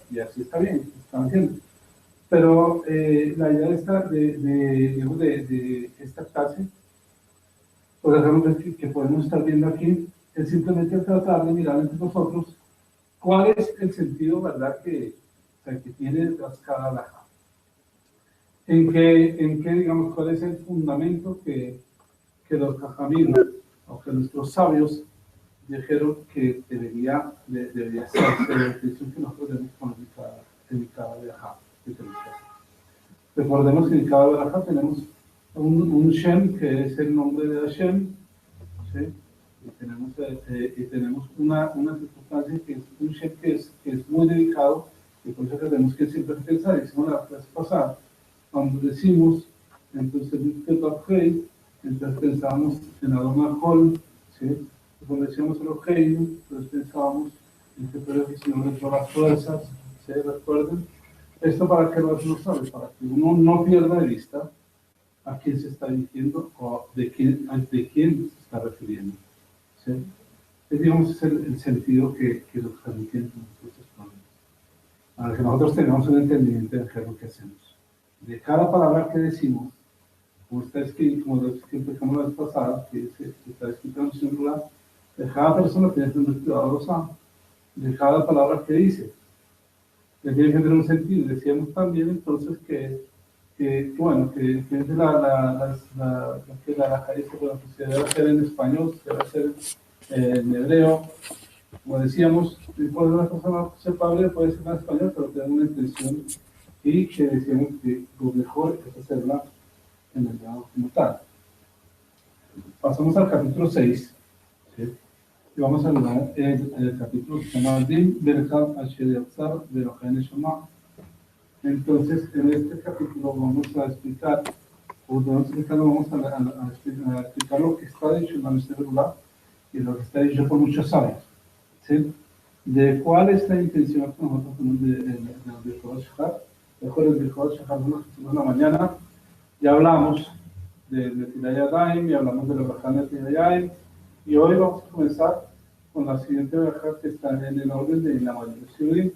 y así está bien, están haciendo. Pero la idea de esta clase, por ejemplo, que podemos estar viendo aquí, es simplemente tratar de mirar entre nosotros cuál es el sentido, ¿verdad?, que tiene cada halajá. En qué, digamos, cuál es el fundamento que los jajamim o que nuestros sabios dijeron que debería ser la intención que nosotros debemos poner en cada halajá. Recordemos que en cada halajá tenemos un Shem, que es el nombre de Hashem, ¿sí? Y tenemos una circunstancia que es un Shem que es muy delicado, y por eso tenemos que siempre pensar, hicimos la clase pasada, cuando decimos, entonces entonces pensábamos en Adon Ahol, ¿sí? Cuando decíamos el Ojeinu, entonces pensábamos en que tú eres el Señor de todas las fuerzas, ¿sí? ¿Recuerden? Esto para que lo sabe, para que uno no pierda de vista a quién se está dirigiendo o de quién se está refiriendo, ¿sí? Digamos, es el sentido que los transmiten nuestros problemas. Para que nosotros tengamos un entendimiento de qué es lo que hacemos. De cada palabra que decimos, como está escrito, como lo explicamos la vez pasada, que está escrito en el singular, de cada persona tiene que tener cuidado de cada palabra que dice. Que tiene que tener un sentido. Decíamos también entonces que bueno, que es la dice, bueno, que se debe hacer en español, se debe hacer en hebreo. Como decíamos, puede una persona sepa hebreo, puede ser en español, pero tener una intención, y que decíamos que lo mejor es hacerla en el grado como tal. Pasamos al capítulo 6, ¿sí? Y vamos a hablar el capítulo que se llama Dim Berkat Asher Yatzar Verojen Neshama. Entonces, en este capítulo vamos a explicar, vamos a explicar lo que está dicho en la Mishnah regular y lo que está dicho por muchos sabios, ¿sí? De cuál es la intención que nosotros tenemos de los Birkot Shahar. Mejor el Birkot Shahar de la mañana. Ya hablamos de Netilat Yadayim y hablamos de los Baján Netilat Yadayim, y hoy vamos a comenzar con la siguiente Bajá que está en el orden de la mayoría de Shurim,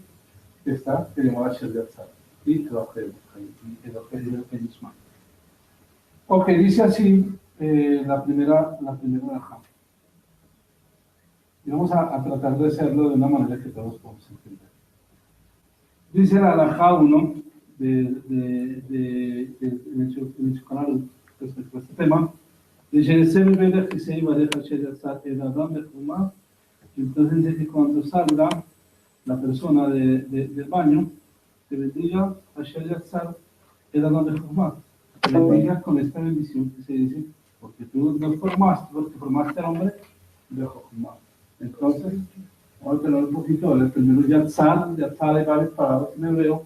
que está en el Asher Yatzar y el objetivo de Yisman. Ok, dice así la primera Bajá. Y vamos a tratar de hacerlo de una manera que todos podamos entender. Dice la Bajá 1 de su canal respecto a este tema. Entonces dice que cuando salga la persona del baño, te bendiga Asher Yatzar el Adán de Jumá. Te bendiga con esta bendición que se dice, porque tú nos formaste, porque formaste al hombre de Jumá. Entonces, vamos a tener un poquito, el primero Yatzar hay varias palabras en hebreo.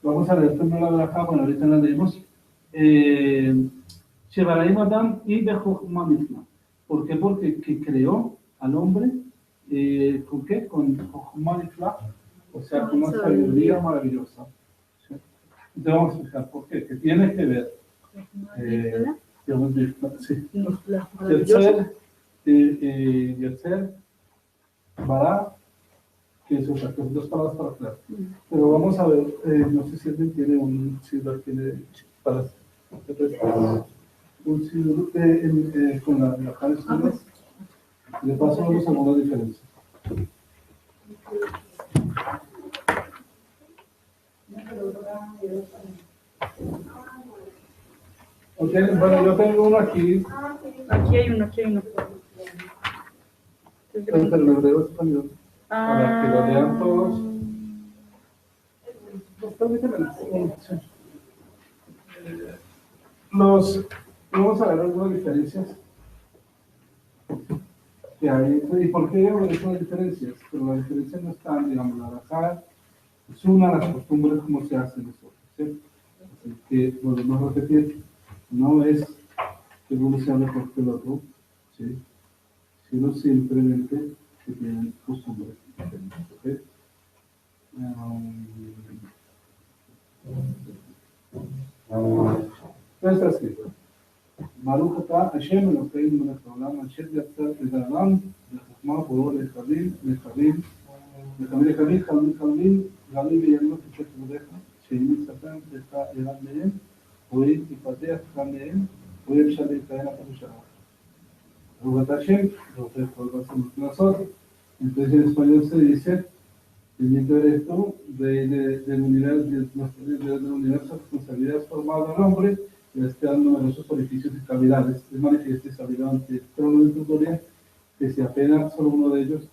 Vamos a leer primero la Baraja, bueno, ahorita la leemos. Shebaraim Adam y de Jochma Mifna. ¿Por qué? Porque que creó al hombre, ¿con qué? Con Jochma Mifna, o sea, con una sabiduría maravillosa. ¿Sí? Entonces vamos a explicar por qué. Que tiene que ver, digamos, sí. Yetzer, Bará, que es otra cosa, dos palabras para aclarar. Pero vamos a ver, no sé si alguien tiene si lo tiene para un sidur con la cara. Le paso a los algunas diferencias. Ok, bueno, yo tengo uno aquí. Aquí hay uno. Pero en hebreo español. Para que lo lean todos. Vamos a ver algunas diferencias que hay. ¿Y por qué hay algunas diferencias? Pero las diferencias no están, digamos, la bajada es una de las costumbres como se hace nosotros, ¿sí? Así que volvemos a repetir, no es que uno sea mejor que el otro, ¿sí? Sino simplemente que tienen costumbres diferentes, ¿ok? Entonces está escrito. Baruch atah Hashem Elokeinu melech haolam asher yatzar et haalam b'chokma boro lechavim Galil ויאמרו כתבודך, שאם יספר לך אחד מהם, הוא יפתח אחד מהם, הוא אפשר להתקיים אחת בשעה. Rubat Hashem, lo que podemos nosotros. Entonces en español se dice, bendito eres tú, del universo, responsabilidad formado al hombre, y este dan numerosos orificios y cavidades. Es manifiesto y sabido ante el trono de tu gloria, que si apenas solo uno de ellos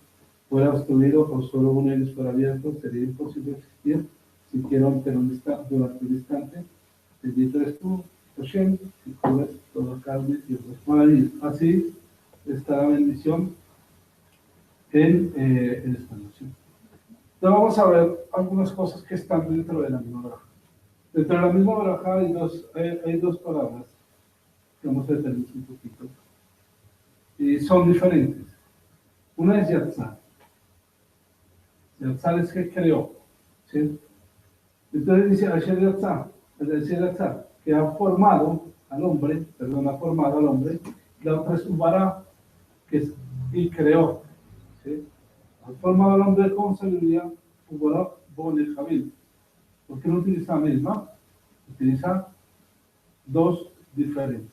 fuera obstruido o solo uno de ellos fuera abierto, sería imposible existir siquiera durante un instante. Bendito eres tú, Hashem, y cubres toda carne y ojos. Así está la bendición en español. ¿Sí? Entonces vamos a ver algunas cosas que están dentro de la misma baraja. Dentro de la misma baraja hay dos palabras que vamos a detener un poquito. Y son diferentes. Una es Yatzar. Yatzar es que creó. ¿Sí? Entonces dice Asher Yatzar, es decir, Yatzar, que ha formado al hombre, la otra es Ubará, que es y creó. ¿Sí? Ha formado al hombre con sabiduría, Ubará, Bone, Jabil. ¿Por qué no utiliza la misma? Utiliza dos diferentes.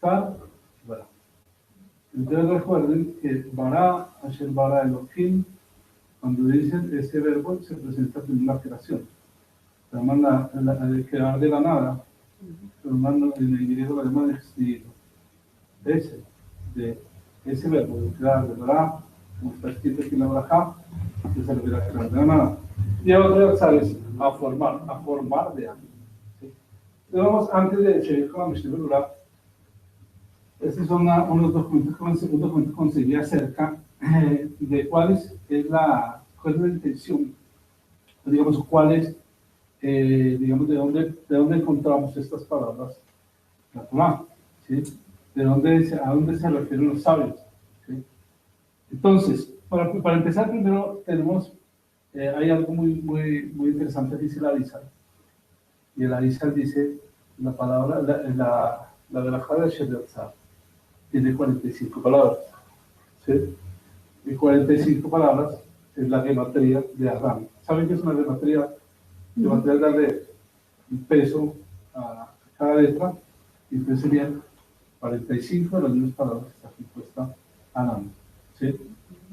Yatzar, Ubará. Entonces recuerden que Bará, Asher Bará, Elohim, cuando dicen ese verbo se presenta en la creación. Se llama el creador de la nada. En el griego lo llaman existido. Ese verbo de crear de Bará, como está escrito aquí en la Barajá, que se refiere a crear de la nada. Y otro es a formar de algo. ¿Sí? Entonces vamos, antes de seguir con la Mishnah Berurah, estos son unos documentos que conseguí acerca de cuál es la intención, digamos, digamos, de dónde encontramos estas palabras, la Torah, ¿sí? A dónde se refieren los sabios, ¿sí? Entonces, para empezar, primero tenemos, hay algo muy interesante que dice la Arizal, y el Arizal dice, la palabra, la verajá de Yatzar tiene 45 palabras, ¿sí? Y 45 palabras es la gematría de Aram. ¿Saben qué es una gematría? Gematría es darle un peso a cada letra, y entonces serían 45 de las mismas palabras que está aquí puesta Aram. ¿Sí?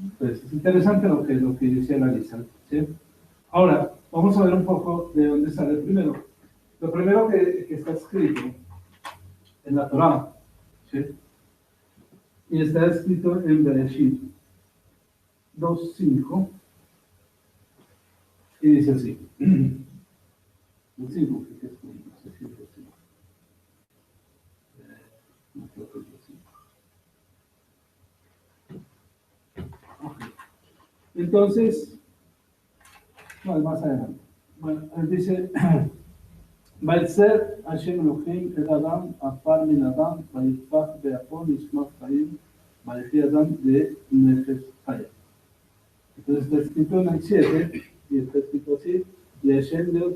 Entonces es interesante lo que dice la lista. ¿Sí? Ahora, vamos a ver un poco de dónde sale primero. Lo primero que está escrito en la Torah, ¿sí? Y está escrito en Bereshit 2.5 y dice así. El 5, que es no sé si es el 5. No creo que es el 5. Okay. Entonces, más adelante. Bueno, él dice, Baitzer Hashem Elohim el Adam, Afar min Adam, Baitfach Beapon, Ishmat Chaim, Baitfi Adam de Nefesh Chaya. Entonces está escrito en el 7, y está escrito así, y Hashem Dios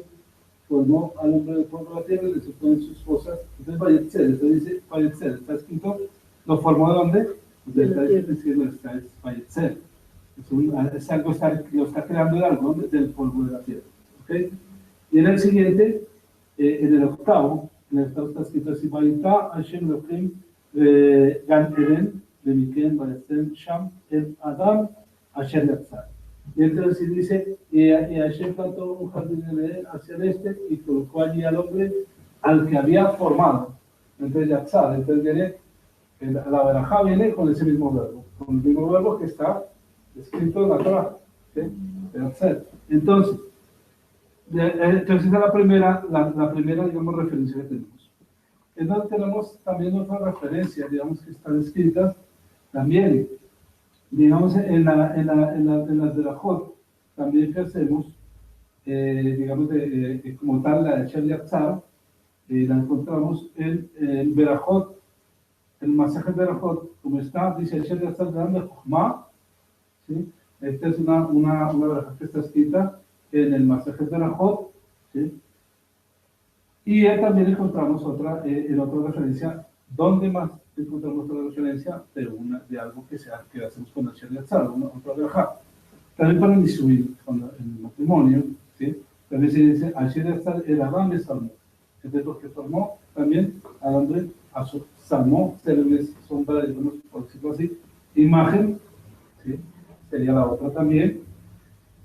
formó al hombre del polvo de la tierra y le sopló en sus fosas. Entonces Bayetzer, entonces dice Bayetzer, está escrito, ¿lo formó de dónde? Entonces está diciendo, es Bayetzer. Es algo, lo está creando de algo, del polvo de la tierra. ¿Okay? Y en el siguiente, en el octavo está escrito así, Bayitá Hashem Elohim Gan Eden, Bemiken Bayetzer Sham El Adam Asher Yatzar. Y entonces dice, y Hashem plantó un jardín en Edén hacia el este y colocó allí al hombre al que había formado. Entonces Yatzar, entonces viene, la verajá viene con ese mismo verbo, con el mismo verbo que está escrito en la Torah. ¿Sí? Entonces esa es la primera, digamos, referencia que tenemos. Entonces tenemos también otras referencias, digamos, que están escritas también, digamos, en las verajot, también que hacemos, digamos, como tal, la de Asher Yatzar, la encontramos en verajot, el Masaj Berajot, como está, dice Asher Yatzar de Jochma, ¿sí? Esta es una verajá que está escrita en el Masaj Berajot, ¿sí? Y también encontramos en otra referencia, ¿dónde más encontramos otra referencia? De algo que hacemos con Asher Yatzar, otra verajá. También para Nisuin, cuando en el matrimonio, ¿sí? También se dice, Asher Yatzar el Adán de Salmón. Entonces, lo que formó también al hombre, a su Salmón, son para algunos, por decirlo así, imagen, ¿sí? Sería la otra también.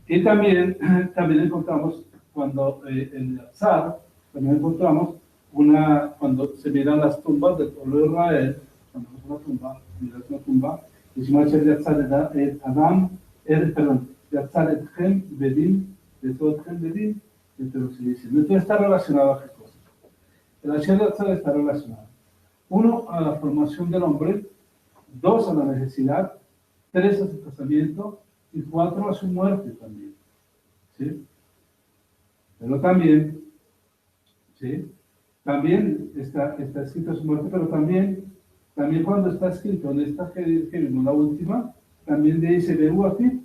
Y también, también encontramos, cuando en Yatzar, también encontramos cuando se miran las tumbas del pueblo de Israel, cuando es una tumba, miras una tumba, decimos Asher Yatzar el Adán, perdón, Yatzar etchem bedim, de todo etchem bedim, entonces se dice. Entonces está relacionado a qué cosa. El Asher Yatzar está relacionado. 1, a la formación del hombre, 2, a la necesidad, 3, a su casamiento, y 4, a su muerte también. ¿Sí? Pero también, ¿sí? También está escrito su muerte, pero también cuando está escrito en esta que vimos, la última, también dice, Behu aquí,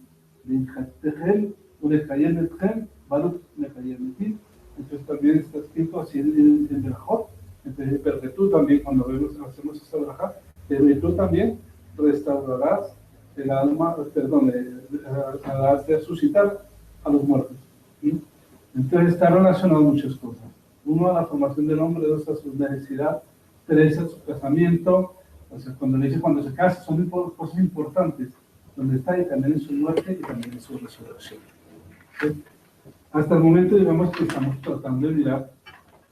Tejem, Ulekayem Etchem, Baruch Lekayem Etim. Entonces también está escrito así en Berajot. Entonces, pero tú también, cuando hacemos esta braja, pero tú también restaurarás el alma, perdón, harás resucitar a los muertos. ¿Sí? Entonces está relacionado a muchas cosas. 1, a la formación del hombre, 2, a su necesidad, 3, a su casamiento. O sea, cuando le dice cuando se casa, son cosas importantes, donde está y también en su muerte y también en su resurrección. ¿Sí? Hasta el momento, digamos que estamos tratando de mirar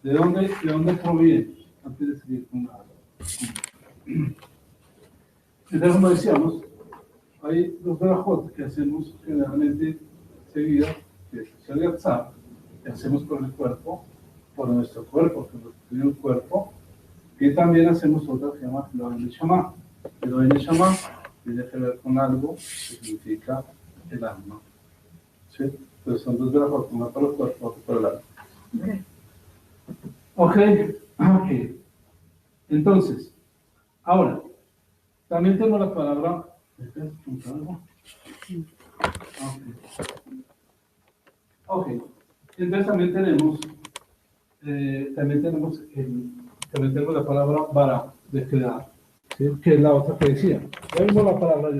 de dónde proviene, antes de seguir con la... Entonces, como decíamos, hay 2 verajot que hacemos generalmente seguidas, que es el Yatzar, que hacemos por el cuerpo, por nuestro cuerpo, que tiene un cuerpo, y también hacemos otra que se llama Elohei Neshama. Elohei Neshama tiene que ver con algo que significa el alma. ¿Sí? Entonces son 2 verajot, una para el cuerpo, otra para el alma. Ok. Entonces, ahora, también tengo la palabra. Ok. Entonces también tenemos la palabra bara, de crear, ¿sí? Que es la otra que decía. Ya vimos la palabra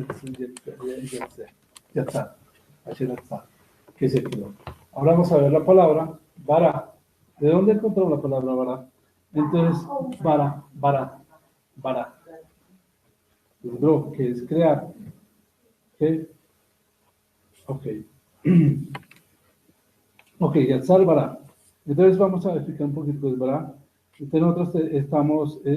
yatzar, que se quedó. Ahora vamos a ver la palabra bara. ¿De dónde encontramos la palabra bara? Entonces, bara, que es crear. Ok. Ok, yatzar bara. Entonces vamos a explicar un poquito de bara. Entonces nosotros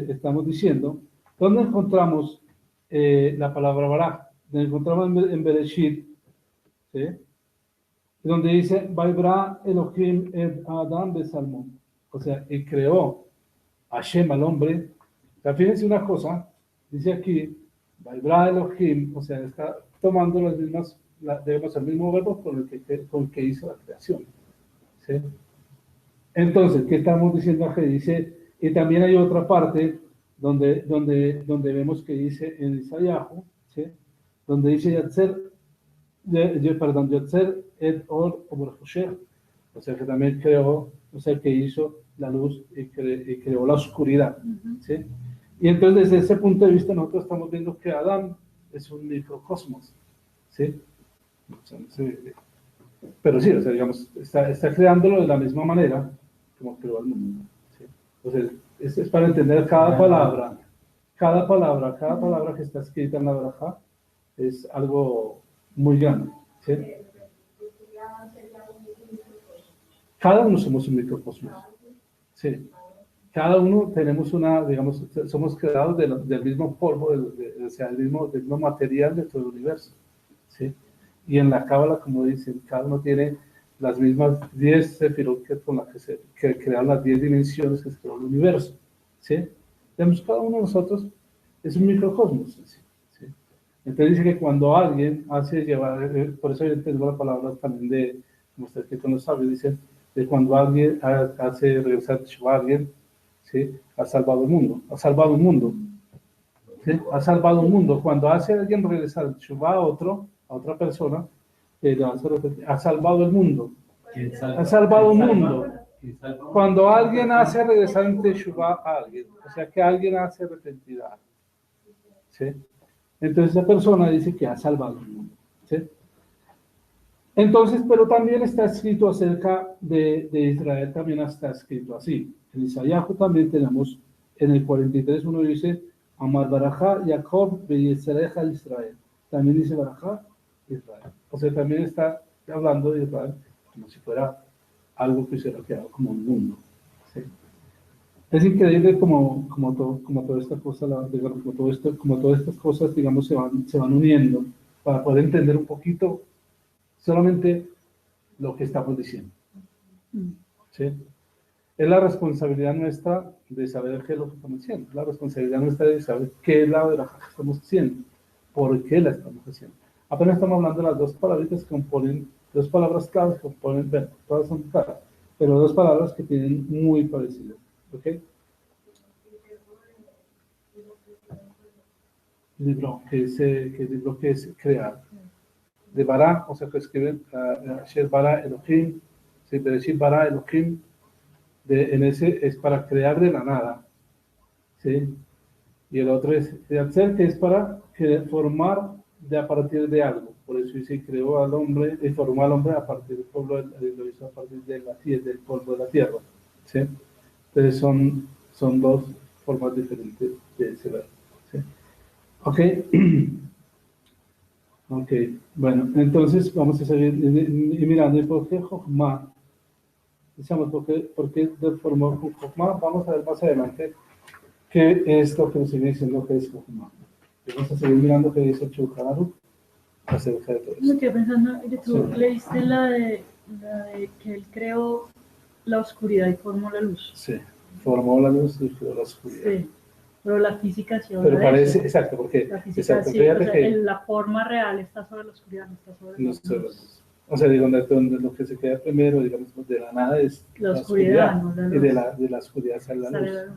estamos diciendo, ¿dónde encontramos la palabra bara? La encontramos en Bereshit, ¿sí? Donde dice, Vaibra Elohim et Adam besalmón. O sea, y creó Hashem al hombre. O sea, fíjense una cosa, dice aquí, Vaibra Elohim, o sea, está tomando las mismas, digamos, el mismo verbo con el que hizo la creación. ¿Sí? Entonces, ¿qué estamos diciendo aquí? Dice, y también hay otra parte donde vemos que dice en Isayahu, ¿sí? Donde dice Yatzer et or obrachosher, o sea que también creó, o sea que hizo la luz y creó la oscuridad, ¿sí? Y entonces desde ese punto de vista nosotros estamos viendo que Adán es un microcosmos, ¿sí? O sea, pero sí, o sea, digamos, está creándolo de la misma manera como creó el mundo, ¿sí? Entonces es para entender cada palabra que está escrita en la braja es algo muy grande, ¿sí? Cada uno somos un microcosmos, ¿sí? Cada uno tenemos digamos, somos creados del mismo polvo, o sea, del mismo material de todo el universo, ¿sí? Y en la Cábala, como dicen, cada uno tiene las mismas 10 sefirot con las que crearon las 10 dimensiones que se creó el universo, ¿sí? Entonces, cada uno de nosotros es un microcosmos, ¿sí? Entonces dice que cuando alguien hace llevar, por eso yo tengo la palabra también como está escrito en los sabios, dice, de cuando alguien hace regresar a alguien, ¿sí? Ha salvado el mundo, ¿sí? Ha salvado el mundo. Cuando hace alguien regresar a otra persona, ha salvado el mundo. Ha salvado el mundo. Cuando alguien hace regresar en Teshuvah a alguien, o sea que alguien hace arrepentir a alguien, ¿sí? Entonces esa persona dice que ha salvado el mundo, ¿sí? Entonces, pero también está escrito acerca de Israel, también está escrito así. En Isaías también tenemos, en el 43, uno dice, Amar Barajá, Jacob, Beyesereja, Israel. También dice Barajá, Israel. O sea, también está hablando de Israel como si fuera algo que se lo quedado como un mundo. ¿Sí? Es increíble como toda esta cosa, digamos, como todas estas cosas, digamos, se van uniendo para poder entender un poquito solamente lo que estamos diciendo. ¿Sí? Es la responsabilidad nuestra de saber qué es lo que estamos haciendo. La responsabilidad nuestra de saber qué es la verdad que estamos haciendo. ¿Por qué la estamos haciendo? Apenas estamos hablando de las dos palabritas que componen, dos palabras claves que componen, bueno, todas son claras, pero dos palabras que tienen muy parecidas. ¿Ok? Libro, que es crear. De bara, o sea, que escriben Asher bara Elohim, se puede decir bara Elohim, en ese es para crear de la nada, ¿sí? Y el otro es hacer, que es para formar de a partir de algo. Por eso dice, creó al hombre, y formó al hombre a partir del polvo, lo hizo a partir de la tierra, del polvo de la tierra, ¿sí? Entonces son dos formas diferentes de ese verbo, ¿sí? Ok. Ok, bueno, entonces vamos a seguir y mirando, ¿y por qué Jochma? Decíamos, ¿por qué formó Jochma? Vamos a ver más adelante qué es lo que nos sigue diciendo que es Jochma. Vamos a seguir mirando qué dice Chuharu acerca de todo Me esto. quedé pensando, que tú Sí. leíste la de que él creó la oscuridad y formó la luz. Sí, formó la luz y creó la oscuridad. Sí, pero la física sí habla Pero de parece, eso. exacto, porque, La física exacto, sí, fíjate o sea, que la forma real está sobre la oscuridad, no está sobre no la sé, luz. o sea, digo, donde lo que se queda primero, digamos, de la nada es La la oscuridad, oscuridad, no la y luz. de la oscuridad sale la Sale luz. la luz.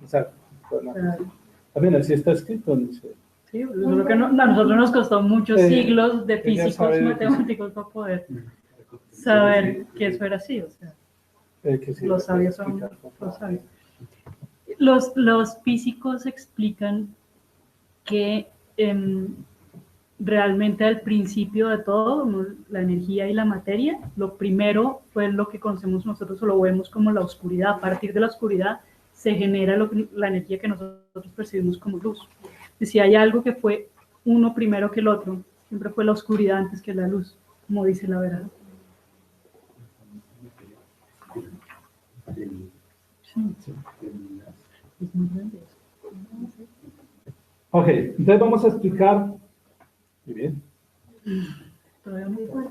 Exacto. Bueno, Claro. también así está escrito, dice. Sí, solo que a nosotros nos costó muchos siglos de Ella físicos, sabe matemáticos para poder saber que eso era así, o sea, que sí, los puede sabios son explicar, por los favor. sabios. Los físicos explican que realmente al principio de todo, ¿no? La energía y la materia, lo primero fue lo que conocemos nosotros o lo vemos como la oscuridad. A partir de la oscuridad se genera la energía que nosotros percibimos como luz. Y si hay algo que fue uno primero que el otro, siempre fue la oscuridad antes que la luz, como dice la verdad. Sí. Es muy grande eso. Ok, entonces vamos a explicar. Muy bien. Todavía no puedo.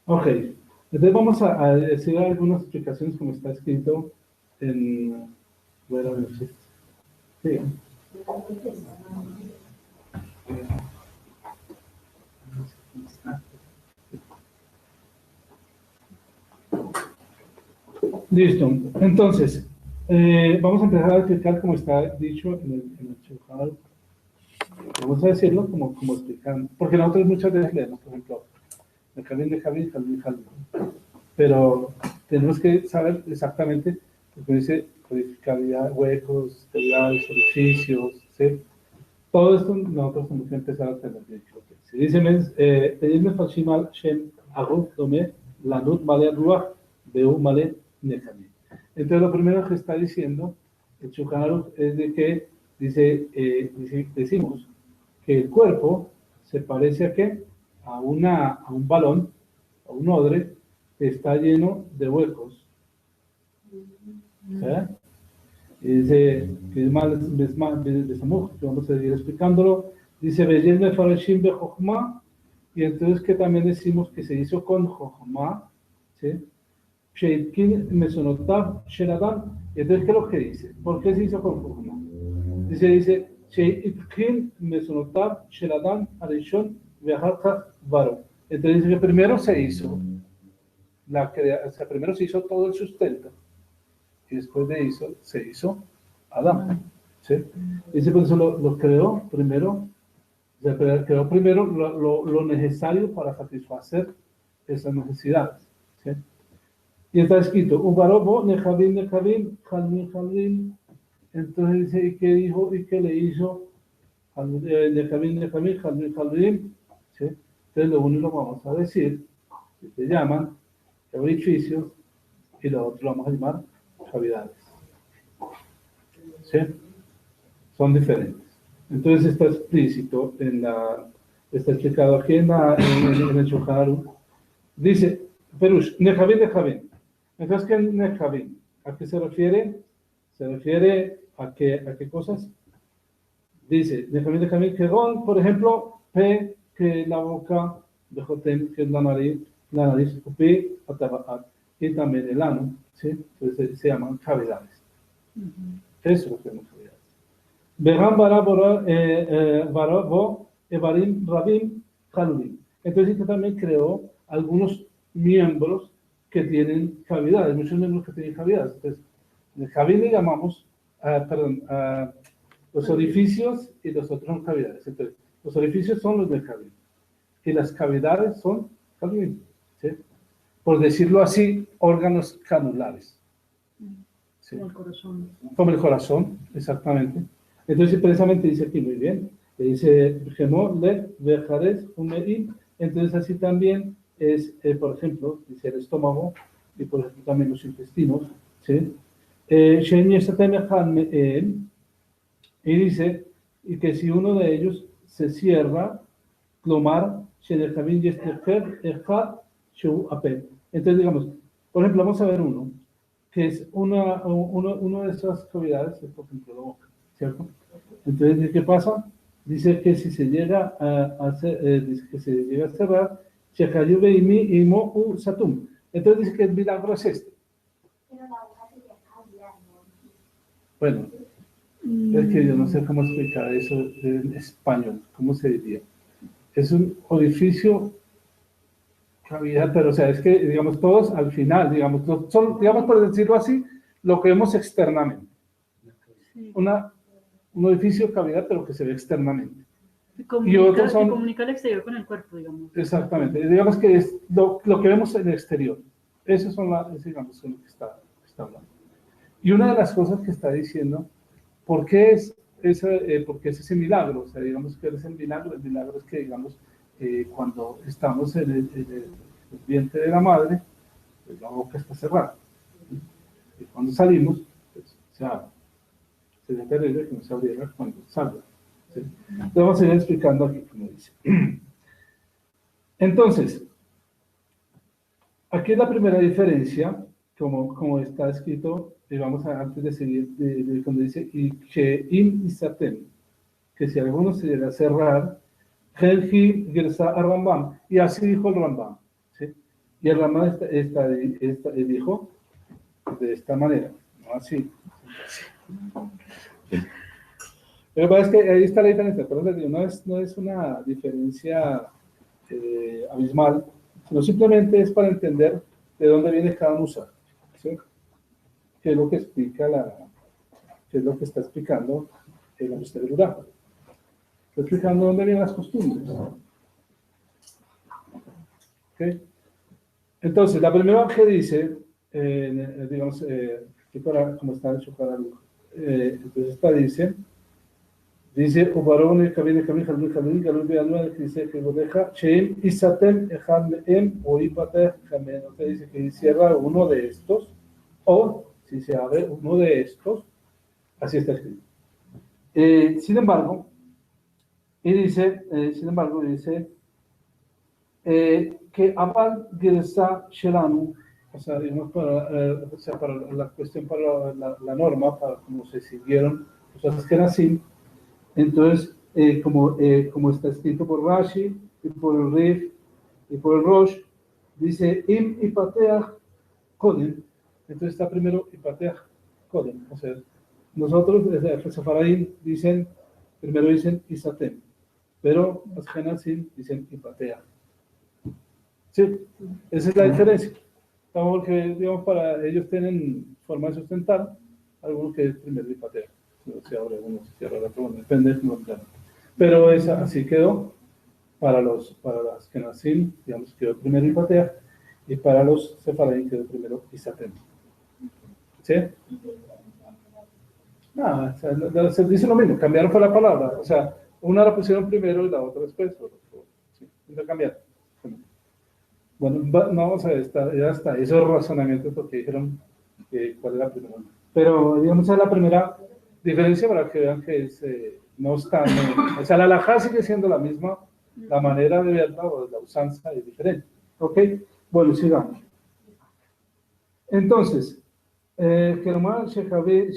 Ok, entonces vamos a decir algunas explicaciones como está escrito en. Bueno, sí. Sí. Listo. Entonces, vamos a empezar a explicar como está dicho en el Shulchan Aruch. Vamos a decirlo como explicando, porque nosotros muchas veces leemos, por ejemplo, el jardín de Javín, jardín, jardín. Pero tenemos que saber exactamente, porque dice codificabilidad, huecos, cavidades, orificios, ¿sí? Todo esto nosotros tenemos que empezar a tener bien claro. Si dice, pedirme Fashimal Shem Aguf Dome, Lanut Male Ruach, Beu Male Nechamim. Entonces, lo primero que está diciendo el Shulchan Aruch es de que decimos que el cuerpo se parece a qué? A un balón, a un odre que está lleno de huecos. ¿Sí? Y dice, que es más de Samuj, que vamos a seguir explicándolo. Dice, Beyel Farashim de Jochma, y entonces que también decimos que se hizo con Jochma, ¿sí? Sheitkin Mesonotav Sheladam. Entonces, ¿qué es lo que dice? ¿Por qué se hizo con Jochma? Dice, Sheitkin Mesonotav Sheladam Arishon Vejarkach Varo. Entonces dice que primero se hizo o sea, primero se hizo todo el sustento y después de eso se hizo Adán. ¿Sí? Dice, por eso lo creó primero, o sea, creó primero lo necesario para satisfacer esas necesidades. ¿Sí? Y está escrito, Ubarobo, Nejabim, Nejabim, Jalmin, Jalmin. Entonces dice, ¿y qué dijo? ¿Y qué le hizo? Nejabim, Nejabim, Jalmin, Jalmin. ¿Sí? Entonces lo uno lo vamos a decir, que se llaman orificios, y lo otro lo vamos a llamar cavidades. ¿Sí? Son diferentes. Entonces está explícito está explicado aquí en el Shulchan Aruch. Dice, Perush, Nechavim. Entonces, ¿qué es Nechavim? ¿A qué se refiere? Se refiere a qué cosas. Dice, Nechavim, que son, por ejemplo, P, que es la boca, Bejotem, que es la nariz, Upi, Atabaat, y también el ano, ¿sí? Entonces se llaman cavidades. Eso es lo que llaman cavidades. Vejan barabo evarim rabim haludim. Entonces que también creó algunos miembros que tienen cavidades, muchos miembros que tienen cavidades. Entonces, el javid le llamamos, los orificios y los otros son cavidades. Entonces, los orificios son los del javid y las cavidades son haludim, ¿sí? Por decirlo así, órganos canulares. ¿Sí? Como el corazón. Como el corazón, exactamente. Entonces, precisamente dice aquí muy bien, dice, entonces así también es, por ejemplo, dice el estómago, y por ejemplo también los intestinos, ¿sí? Y dice, y que si uno de ellos se cierra, clomar, entonces digamos, por ejemplo, vamos a ver uno, que es uno de esas cavidades, es por ejemplo la boca, ¿cierto? Entonces, ¿qué pasa? Dice que si se llega dice que se llega a cerrar, satum. Entonces dice que el milagro es este. Bueno, es que yo no sé cómo explicar eso en español, ¿cómo se diría? Es un orificio, cavidad, pero o sea, es que, digamos, todos al final, digamos, son, digamos, por decirlo así, lo que vemos externamente. Sí. Un orificio, cavidad, pero que se ve externamente. Y otros son, que comunica el exterior con el cuerpo, digamos. Exactamente, digamos que es lo que vemos en el exterior. Eso son digamos, lo que está hablando. Y una de las cosas que está diciendo, ¿por qué es ese milagro? O sea, digamos que es el milagro es que, digamos, cuando estamos en el vientre de la madre, pues la boca está cerrada. Y cuando salimos, pues se abre. Sería terrible que no se abriera cuando salga. ¿Sí? Vamos a ir explicando aquí como dice. Entonces, aquí es la primera diferencia, como está escrito, y vamos antes de seguir, cuando dice, y que im isatem, que si alguno se llega a cerrar, Helgi Gersa a Rambam, y así dijo el Rambam. ¿Sí? Y el Rambam dijo de esta manera, no así. Pero es que ahí está la diferencia, pero no es una diferencia abismal, sino simplemente es para entender de dónde viene cada musar, ¿sí? ¿Qué es lo que explica qué es lo que está explicando el Misterio Rural? Está explicando dónde vienen las costumbres. ¿Okay? Entonces, la primera que dice, digamos, como está en Shulchan Aruch, entonces esta dice, Ubarón el Kabin Jalun, Galun Beanuel, que dice que lo deja, Sheim Isatem Ejad Meem, o Ipate Jamen, o sea, dice que cierra uno de estos, o si se abre uno de estos, así está escrito. Sin embargo, dice que Abal Gersa Shelanu, o sea, digamos, para la cuestión, para la norma, para cómo se siguieron los Ashkenazim. Entonces, como está escrito por Rashi, y por el Rif, y por el Rosh, dice, Im Ipateach Kodem. Entonces está primero Ipateach Kodem. O sea, nosotros, desde el Sefaradim, primero dicen Isatem, pero los Ashkenazim dicen Ipateach. Sí, esa es la diferencia. Porque, digamos, para ellos tienen forma de sustentar, algunos que es primero Ipateach. Se abre uno, se cierra el otro, depende de cómo quieran. Pero así quedó para las que nacen, digamos, quedó primero Ipateach, y para los Sefaradim quedó primero Isatem. ¿Sí? No, o sea, se dice lo mismo, cambiaron por la palabra, o sea, una la pusieron primero y la otra después. ¿Sí? intercambiar. Bueno, no vamos a ver, ya está, esos razonamientos porque dijeron cuál es la primera. Pero, digamos, esa es la primera diferencia para que vean que no está, o sea, la halajá sigue siendo la misma, la manera de verla o la usanza es diferente. ¿Ok? Bueno, sigamos. Entonces, כלומר שחבים,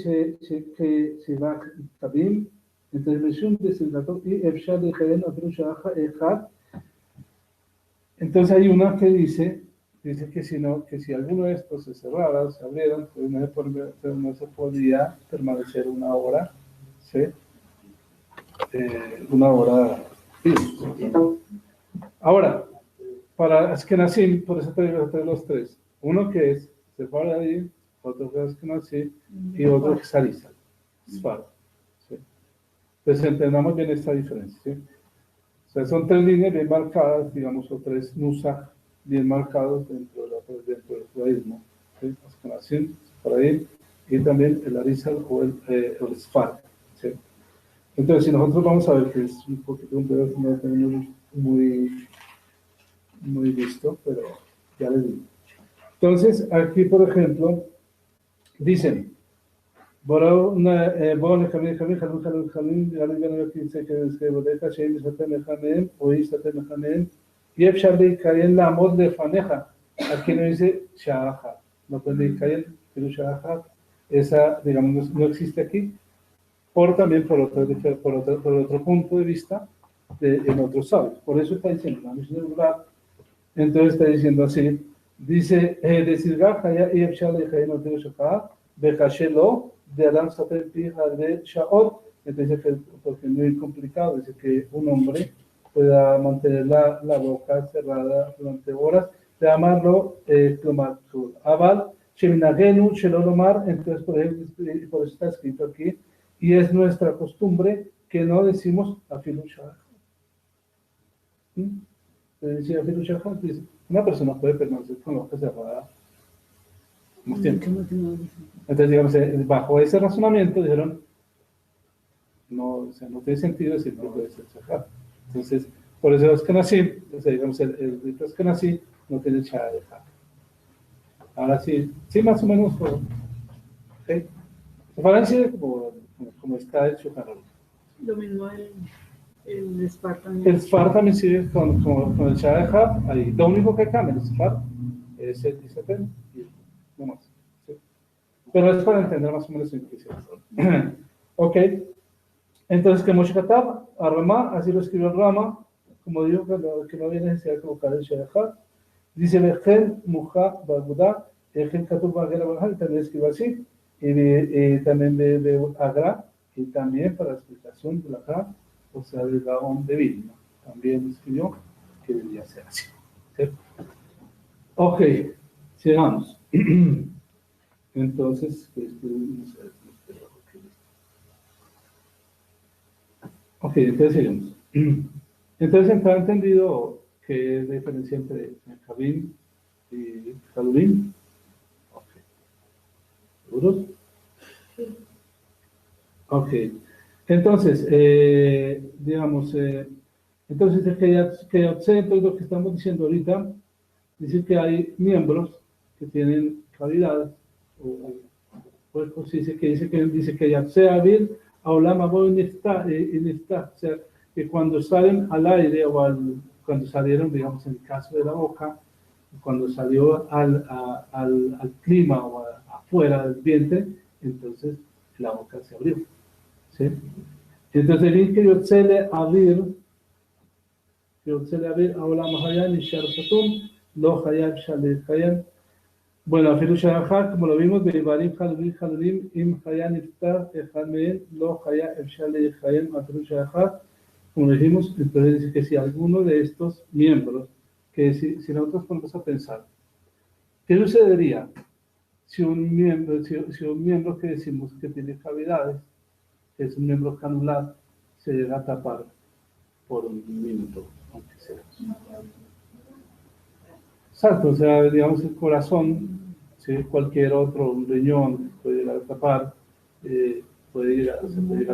entonces משום דסילתו אי אפשר לקיים אפילו שעה אחת. Entonces hay una que dice que si alguno de estos se cerrara, se abrieran, pues no se podía permanecer una hora, ¿sí? Una hora. Sí. Ahora, para Ashkenazim, por eso te digo los tres. Uno que es Sefaradí, otro que es Ashkenazí y otro que es Arizal, Sfar. ¿Sí? Entonces entendamos bien esta diferencia. ¿Sí? O sea, son tres líneas bien marcadas, digamos, o tres nusach bien marcados dentro del judaísmo. ¿Sí? Ashkenazim, Sefaradí y también el Arizal o el Sfar. ¿Sí? Entonces, si nosotros vamos a ver que es un poquito un pedazo no tenemos muy visto, pero ya les digo. Entonces, aquí, por ejemplo, dicen, aquí no dice Sha'aha, no puede decir pero Sha'aha, esa, digamos, no existe aquí, también por otro punto de vista en otros sabios. Por eso está diciendo, entonces está diciendo así, dice, decir Gajaya y Efshale Jain Otero Shakha, Bekashelo, de Adam Sater Pija de Shaot, entonces porque es muy complicado, dice que un hombre pueda mantener la boca cerrada durante horas, de amarlo, Klomatur. Abal, Sheminagenu, Shelolomar, entonces por eso está escrito aquí, y es nuestra costumbre que no decimos Afilu Shahar. Decía Afilu Shahar, dice, una persona puede permanecer con la boca cerrada más tiempo. Entonces, digamos, bajo ese razonamiento dijeron, no, o sea, no tiene sentido decir que puede ser Shahar. Entonces, por eso es que nací, entonces, digamos, el rito es que nací, no tiene Shahar. Ahora sí, más o menos, ¿okay? Se parece como está hecho Harold. Lo mismo el Sfar también. El Sfar también sigue con el Shahar ahí. Lo único que cambia el Sfar es el Tisapen y no más. ¿Sí? Pero es para entender más o menos lo que hicieron. Ok. Entonces, que Moshe Katab, a Ramá, así lo escribió Rama, como dijo que no había necesidad de colocar el Shahar. Dice, Bechel, Muja, Bagudá, Ejel Katub Bagera Bajal, también escribió así. Y también de Agra, y también para la explicación de la Agra, o sea, del Gaón de Vilna, también escribió que debía ser así. ¿Sí? Ok, sigamos. Entonces, ok, entonces seguimos. Entonces, ¿está entendido qué es la diferencia entre Kabim y Halurim? ¿Seguros? Ok. Entonces, digamos, entonces entonces lo que estamos diciendo ahorita, decir que hay miembros que tienen cavidades, o cuerpos, dice que ya sea bien, hablamos o sea, que cuando salen al aire cuando salieron, digamos, en el caso de la boca, cuando salió al clima o afuera del vientre, entonces la boca se abrió. ¿Sí? Entonces, el que Yotzele Avir, ahora Mahayan y Sharsatum, lo Hayab Shaleh Hayan. Bueno, Afilu Shahar, como lo vimos, de Ibarim Halurim, Im Hayan Iftar, Ehameen, lo Hayab Shaleh Hayan, Afilu Shahar. Como dijimos, entonces dice que si alguno de estos miembros, que si nosotros ponemos a pensar, ¿qué sucedería si un miembro que decimos que tiene cavidades, que es un miembro canular, se llega a tapar por un minuto, aunque sea? Exacto, o sea, digamos el corazón, ¿sí? Cualquier otro, un riñón, puede llegar a tapar, puede llegar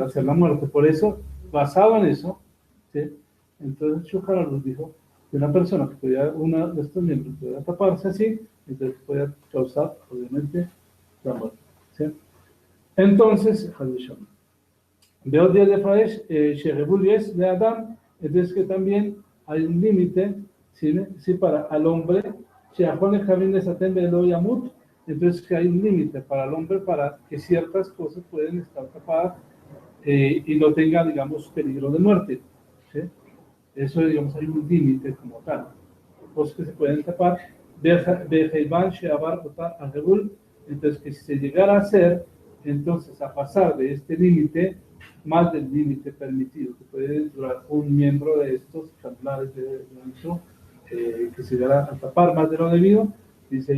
a ser la muerte. Por eso, basado en eso, ¿sí? Entonces Shulchan Aruch dijo de una persona que pudiera, uno de estos miembros pudiera taparse así, entonces podía causar, obviamente, la muerte. ¿Sí? Entonces, veo días de Faesh, Sherebulies de Adán, entonces que también hay un límite, ¿sí? ¿Sí? Para al hombre, Sheahone Javin de Satén de Elo Yamut, entonces que hay un límite para el hombre para que ciertas cosas pueden estar tapadas y no tenga, digamos, peligro de muerte. ¿Sí? Eso, digamos, hay un límite como tal. Cosas que se pueden tapar, entonces que si se llegara a hacer, entonces a pasar de este límite, más del límite permitido, que puede durar un miembro de estos capilares de ancho, que se llegara a tapar más de lo debido, dice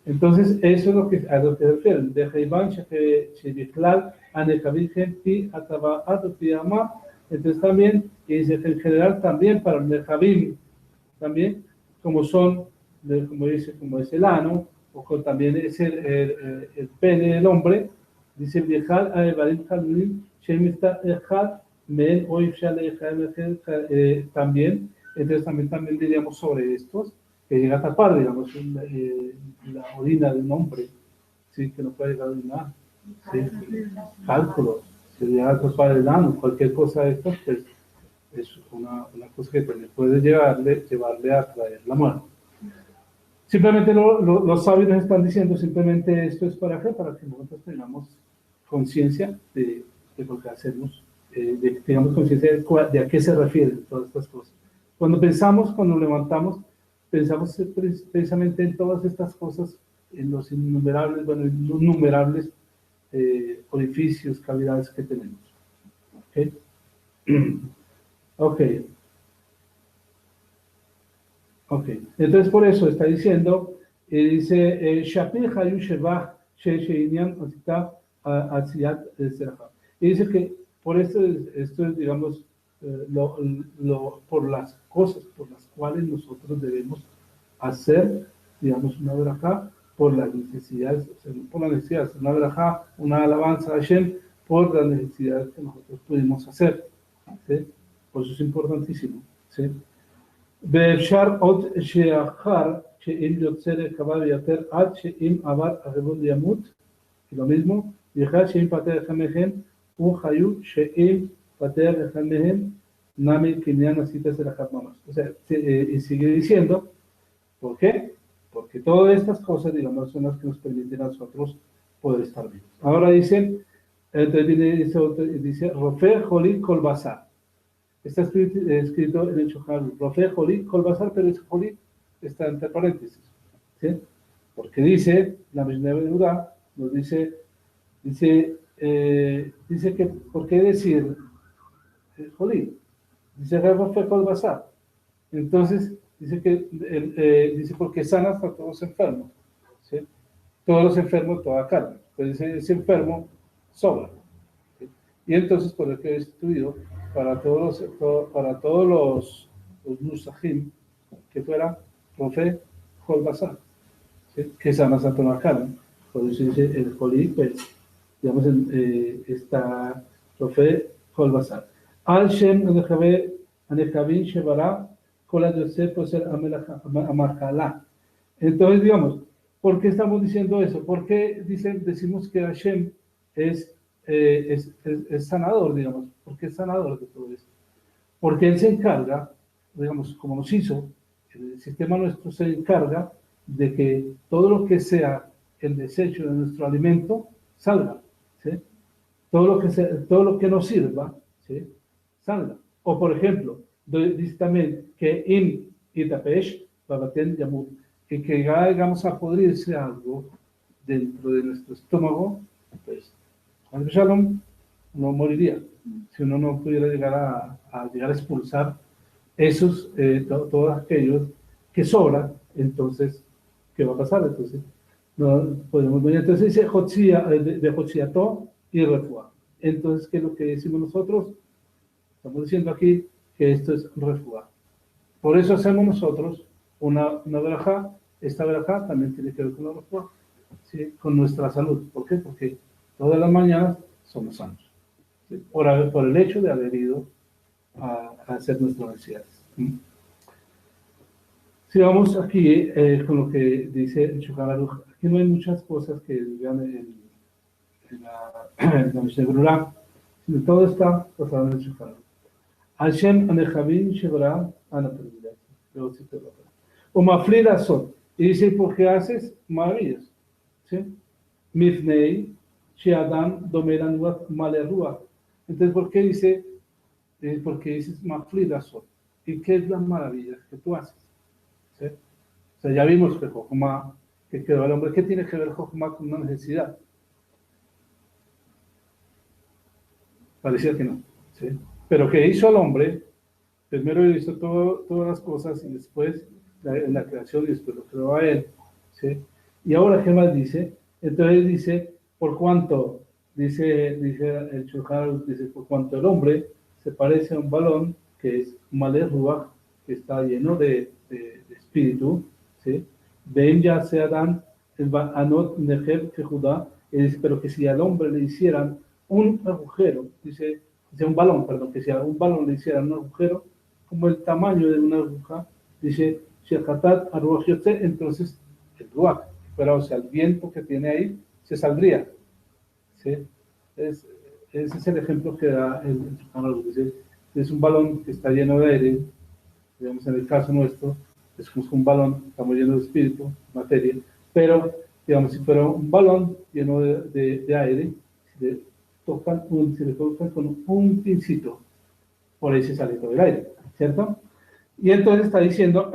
entonces, eso es lo que, a lo que se refiere. De Jaiban, Shebichlal, Anekabichem, Pi, Ataba, Pi, Ama. Entonces, también, y dice que en general también para el Mejabim, también, como son, como dice, como es el ano, o también es el pene del hombre, dice Viejal, Aevarim, Halulim, Shemista, Ejal, Men, Oifshal, también. Entonces, también diríamos sobre estos que llega a tapar, digamos, la orina de un hombre, ¿sí? Que no puede llegar a orinar, ¿sí? Cálculos, que llega a tapar el ano, cualquier cosa de estas, pues es una cosa que también puede llevarle a traer la muerte. Simplemente los sabios nos están diciendo, simplemente esto es para qué, para que nosotros tengamos conciencia de lo que hacemos, tengamos conciencia de a qué se refieren todas estas cosas. Cuando nos levantamos, pensamos precisamente en todas estas cosas, en los innumerables orificios, cavidades que tenemos. ¿Okay? Ok. Entonces por eso está diciendo, dice, Shapir Hayu Shebach Sheinian Asita Atsiat Serha. Y dice que por esto es digamos, por las cosas por las cuales nosotros debemos hacer, digamos, una verajá, por las necesidades, o sea, no por las necesidades, una verajá, una alabanza a Hashem, por las necesidades que nosotros pudimos hacer. ¿Sí? Por eso es importantísimo. ¿Sí? ואפשר עוד שאחר שאם יוצא לקבע יותר עד שאם עבר הרבון ימות, lo mismo, ויחד שאם פטר אחד מהם, הוא חיו שאם פטר אחד מהם, נמי קניין עשית של אחד ממש. O sea, y sigue diciendo, ¿por qué? Porque todas estas cosas, digamos, son las que nos permiten a nosotros poder estar vivos. Ahora dice, dice, Rofer Jolí Kolbasar. Está escrito en el Shohar, Rofe Jolí Kolbasar, pero ese Jolí está entre paréntesis. ¿Sí? Porque dice, la Mishnah de Udá nos dice que, ¿por qué decir Jolí? Dice Rofe Kolbasar. Entonces, dice que, dice porque sana hasta todos los enfermos. ¿Sí? Todos los enfermos, toda carne. Entonces, ese enfermo sobra. ¿Sí? Y entonces, por el que he instituido, para todos los nusajim, que fuera Rofe Jolbasar, ¿sí? Que sana hasta toda la carne. Por eso dice el Jolí, pues, digamos, está Rofe Jolbasar. Al Shem Anekavin Shebara. Entonces, digamos, ¿por qué estamos diciendo eso? ¿Por qué decimos que Hashem es sanador, digamos? ¿Por qué es sanador de todo esto? Porque Él se encarga, digamos, como nos hizo, el sistema nuestro se encarga de que todo lo que sea el desecho de nuestro alimento salga, ¿sí? Todo lo que nos sirva, ¿sí? Salga. O, por ejemplo, dice también que in itapesh babaten yamut, que llegamos a podrirse algo dentro de nuestro estómago, pues al shalom no moriría si uno no pudiera llegar a expulsar todos aquellos que sobran. Entonces, ¿qué va a pasar? Entonces no podemos morir. Entonces dice de Jotziato y Refuá. Entonces, ¿qué es lo que decimos nosotros? Estamos diciendo aquí que esto es refuá. Por eso hacemos nosotros una verajá. Esta verajá también tiene que ver con la refuá, ¿sí? Con nuestra salud. ¿Por qué? Porque todas las mañanas somos sanos, ¿sí? Por el hecho de haber ido a hacer nuestras necesidades. Si vamos aquí con lo que dice el Shulchan Aruch, aquí no hay muchas cosas que digan en la Mishnah Berurah, sino todo está basado en el Shulchan Aruch. Hashem anechavim shebra anapelidad. O mafli asot. Y dice, ¿por qué haces maravillas? ¿Sí? Mifnei sheadam domeran male ruach. Entonces, ¿por qué dice? Porque dices mafli asot. ¿Y qué es las maravillas que tú haces? ¿Sí? O sea, ya vimos que Jochma, que quedó el hombre. ¿Qué tiene que ver Jochma con una necesidad? Parecía que no. ¿Sí? Pero que hizo al hombre, primero hizo todas las cosas y después la creación y después lo creó a él. ¿Sí? Y ahora, ¿qué más dice? Entonces dice, por cuanto, dice el Shulchan, dice, por cuanto el hombre se parece a un balón que es Malé Ruach, que está lleno de espíritu, ¿sí? Ven ya se Adán, Anot Negev Judá, pero que si al hombre le hicieran un agujero, dice un balón, perdón, que si a un balón le hicieran un agujero, como el tamaño de una aguja, dice, Shechatat Aruach Yotze, entonces el Ruach, pero o sea, el viento que tiene ahí se saldría, ¿sí? Ese es el ejemplo que da el dice, es un balón que está lleno de aire, digamos en el caso nuestro, es como un balón, estamos llenos de espíritu, materia, pero digamos si fuera un balón lleno de aire, si le tocan con un pincito, por ahí se sale todo el aire, ¿cierto? Y entonces está diciendo,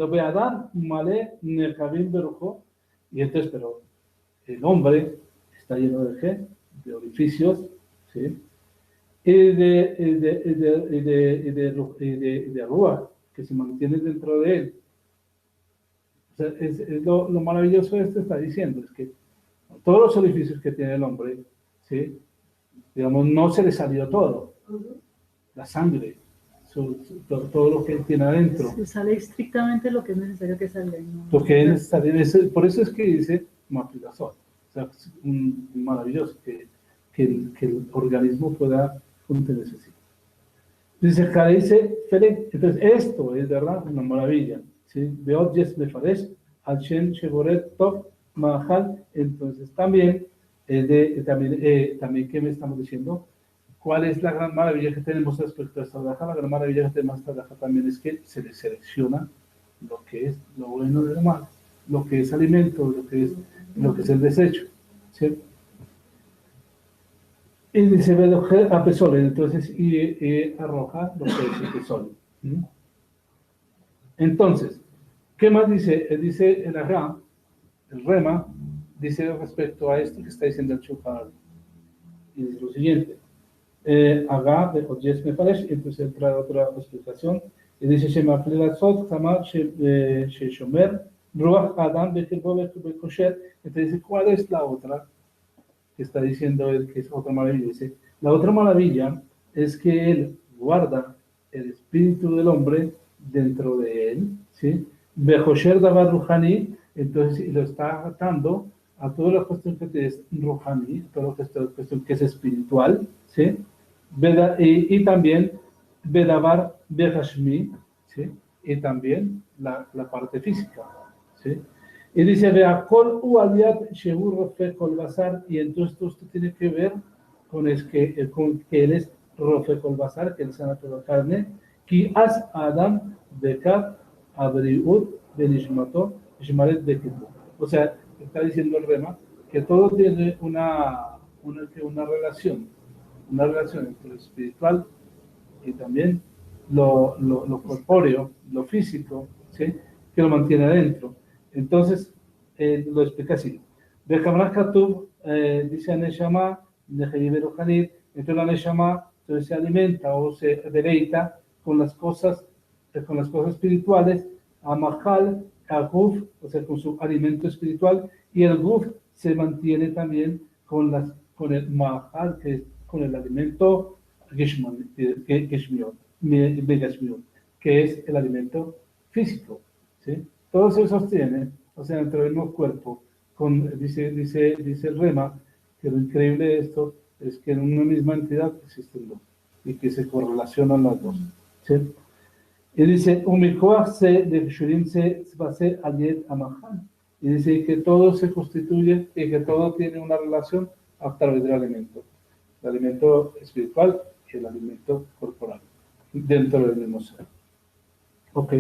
Beadán, Male, Nekabim, Berujo, y entonces, pero el hombre está lleno de qué? De orificios, ¿sí? Y de Ruach, que se mantiene dentro de él. O sea, es lo maravilloso de esto está diciendo, es que todos los orificios que tiene el hombre, ¿sí? Digamos, no se le salió todo. La sangre, todo lo que tiene adentro. Se sale estrictamente lo que es necesario que salga. ¿No? Lo que es necesario, por eso es que dice Mafridazot. O sea, es maravilloso que el organismo pueda contenerse así. Dice, acá dice, entonces esto es verdad una maravilla. ¿Sí? Beot yes mefaresh, al shen sheboret tov mahal. Entonces también, también, ¿qué me estamos diciendo? ¿Cuál es la gran maravilla que tenemos respecto a esta braja? La gran maravilla que tenemos a esta braja también es que se le selecciona lo que es lo bueno de lo malo, lo que es alimento, lo que es el desecho. ¿Sí? Y dice, a pesol, entonces, y arroja lo que es el pesol. Entonces, ¿qué más dice? Dice el Arra, el Rema, dice respecto a esto que está diciendo el Shulchan, y dice lo siguiente. Haga de Ojes me parece, entonces él trae otra explicación, y dice, Shema Flilatzot, Tamar, Shomer, Ruach Adam, Bekosher. Entonces, ¿cuál es la otra? Que está diciendo él que es otra maravilla. Dice, la otra maravilla es que él guarda el espíritu del hombre dentro de él, ¿sí? Behosher Davar Ruhani, entonces y lo está atando a toda la cuestión que es Ruhani, toda la cuestión que es espiritual, ¿sí? Y también Bedavar Behashmi, ¿sí? Y también la parte física, ¿sí? Y dice, Beakol u aliat shehur rofe kol basar, y entonces esto tiene que ver con que él es rofe kol basar, que él sana toda la carne, ki as Adam bekar abriut benishmato ishmaret bekitu. O sea, está diciendo el Rema que todo tiene una relación entre lo espiritual y también lo corpóreo, lo físico, ¿sí? Que lo mantiene adentro. Entonces, lo explica así. De Kamrat Katub, dice Neshama, entonces la Neshama se alimenta o se deleita con las cosas espirituales, a Mahal, a Guf, o sea, con su alimento espiritual, y el Guf se mantiene también con el Mahal, que es con el alimento Geshmiot, que es el alimento físico, ¿sí? Todos se sostienen, o sea, dentro del mismo cuerpo, dice el Rema, que lo increíble de esto es que en una misma entidad existen dos. y que se correlacionan las dos. ¿Sí? Y dice, Umikoach se de Shurim se base ayer amahan. Y dice que todo se constituye y que todo tiene una relación a través del alimento. El alimento espiritual y el alimento corporal, dentro del mismo ser. Ok.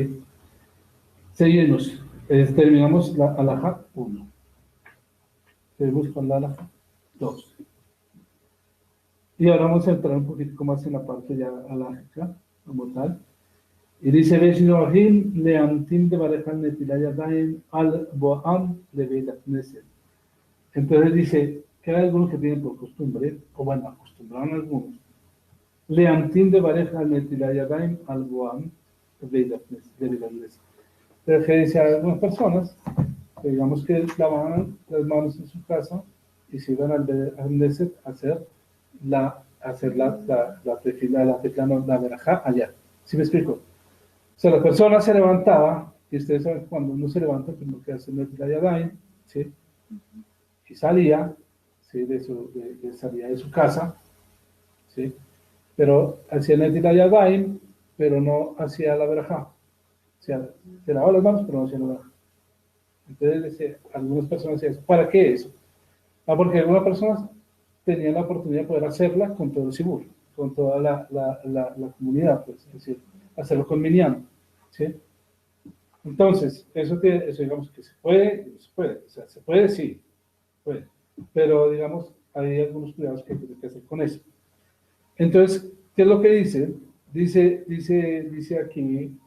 Seguimos. Terminamos la alajá 1. Seguimos con la alajá 2. Y ahora vamos a entrar un poquito más en la parte ya alágica, como tal. Y dice, Veshinoahim leantim de barejan netilayadaim al boam de Beit Knesset. Entonces dice que hay algunos que tienen por costumbre, o bueno, acostumbraron algunos, leantim de barejan netilayadaim al boam de Beit Knesset. Pero que dice a algunas personas, que digamos que lavaban las manos en su casa y se iban al Knesset a hacer la tefila, la verajá allá. ¿Sí me explico? O sea, la persona se levantaba, y ustedes saben que cuando uno se levanta, primero que hace la yadayim, ¿sí? Y salía, ¿sí? Salía de su casa, ¿sí? Pero hacía la yadayim, pero no hacía la verajá. O sea, se lavaba las manos, pero no hacía la verajá. Entonces, algunas personas decían, ¿para qué eso? Porque algunas personas tenían la oportunidad de poder hacerla con todo el Sibur, con toda la comunidad, pues, es decir, hacerlo con Minyan, ¿sí? Entonces, eso digamos que se puede, no se puede, o sea, se puede, sí, puede, pero digamos, hay algunos cuidados que hay que hacer con eso. Entonces, ¿qué es lo que dice? Dice aquí,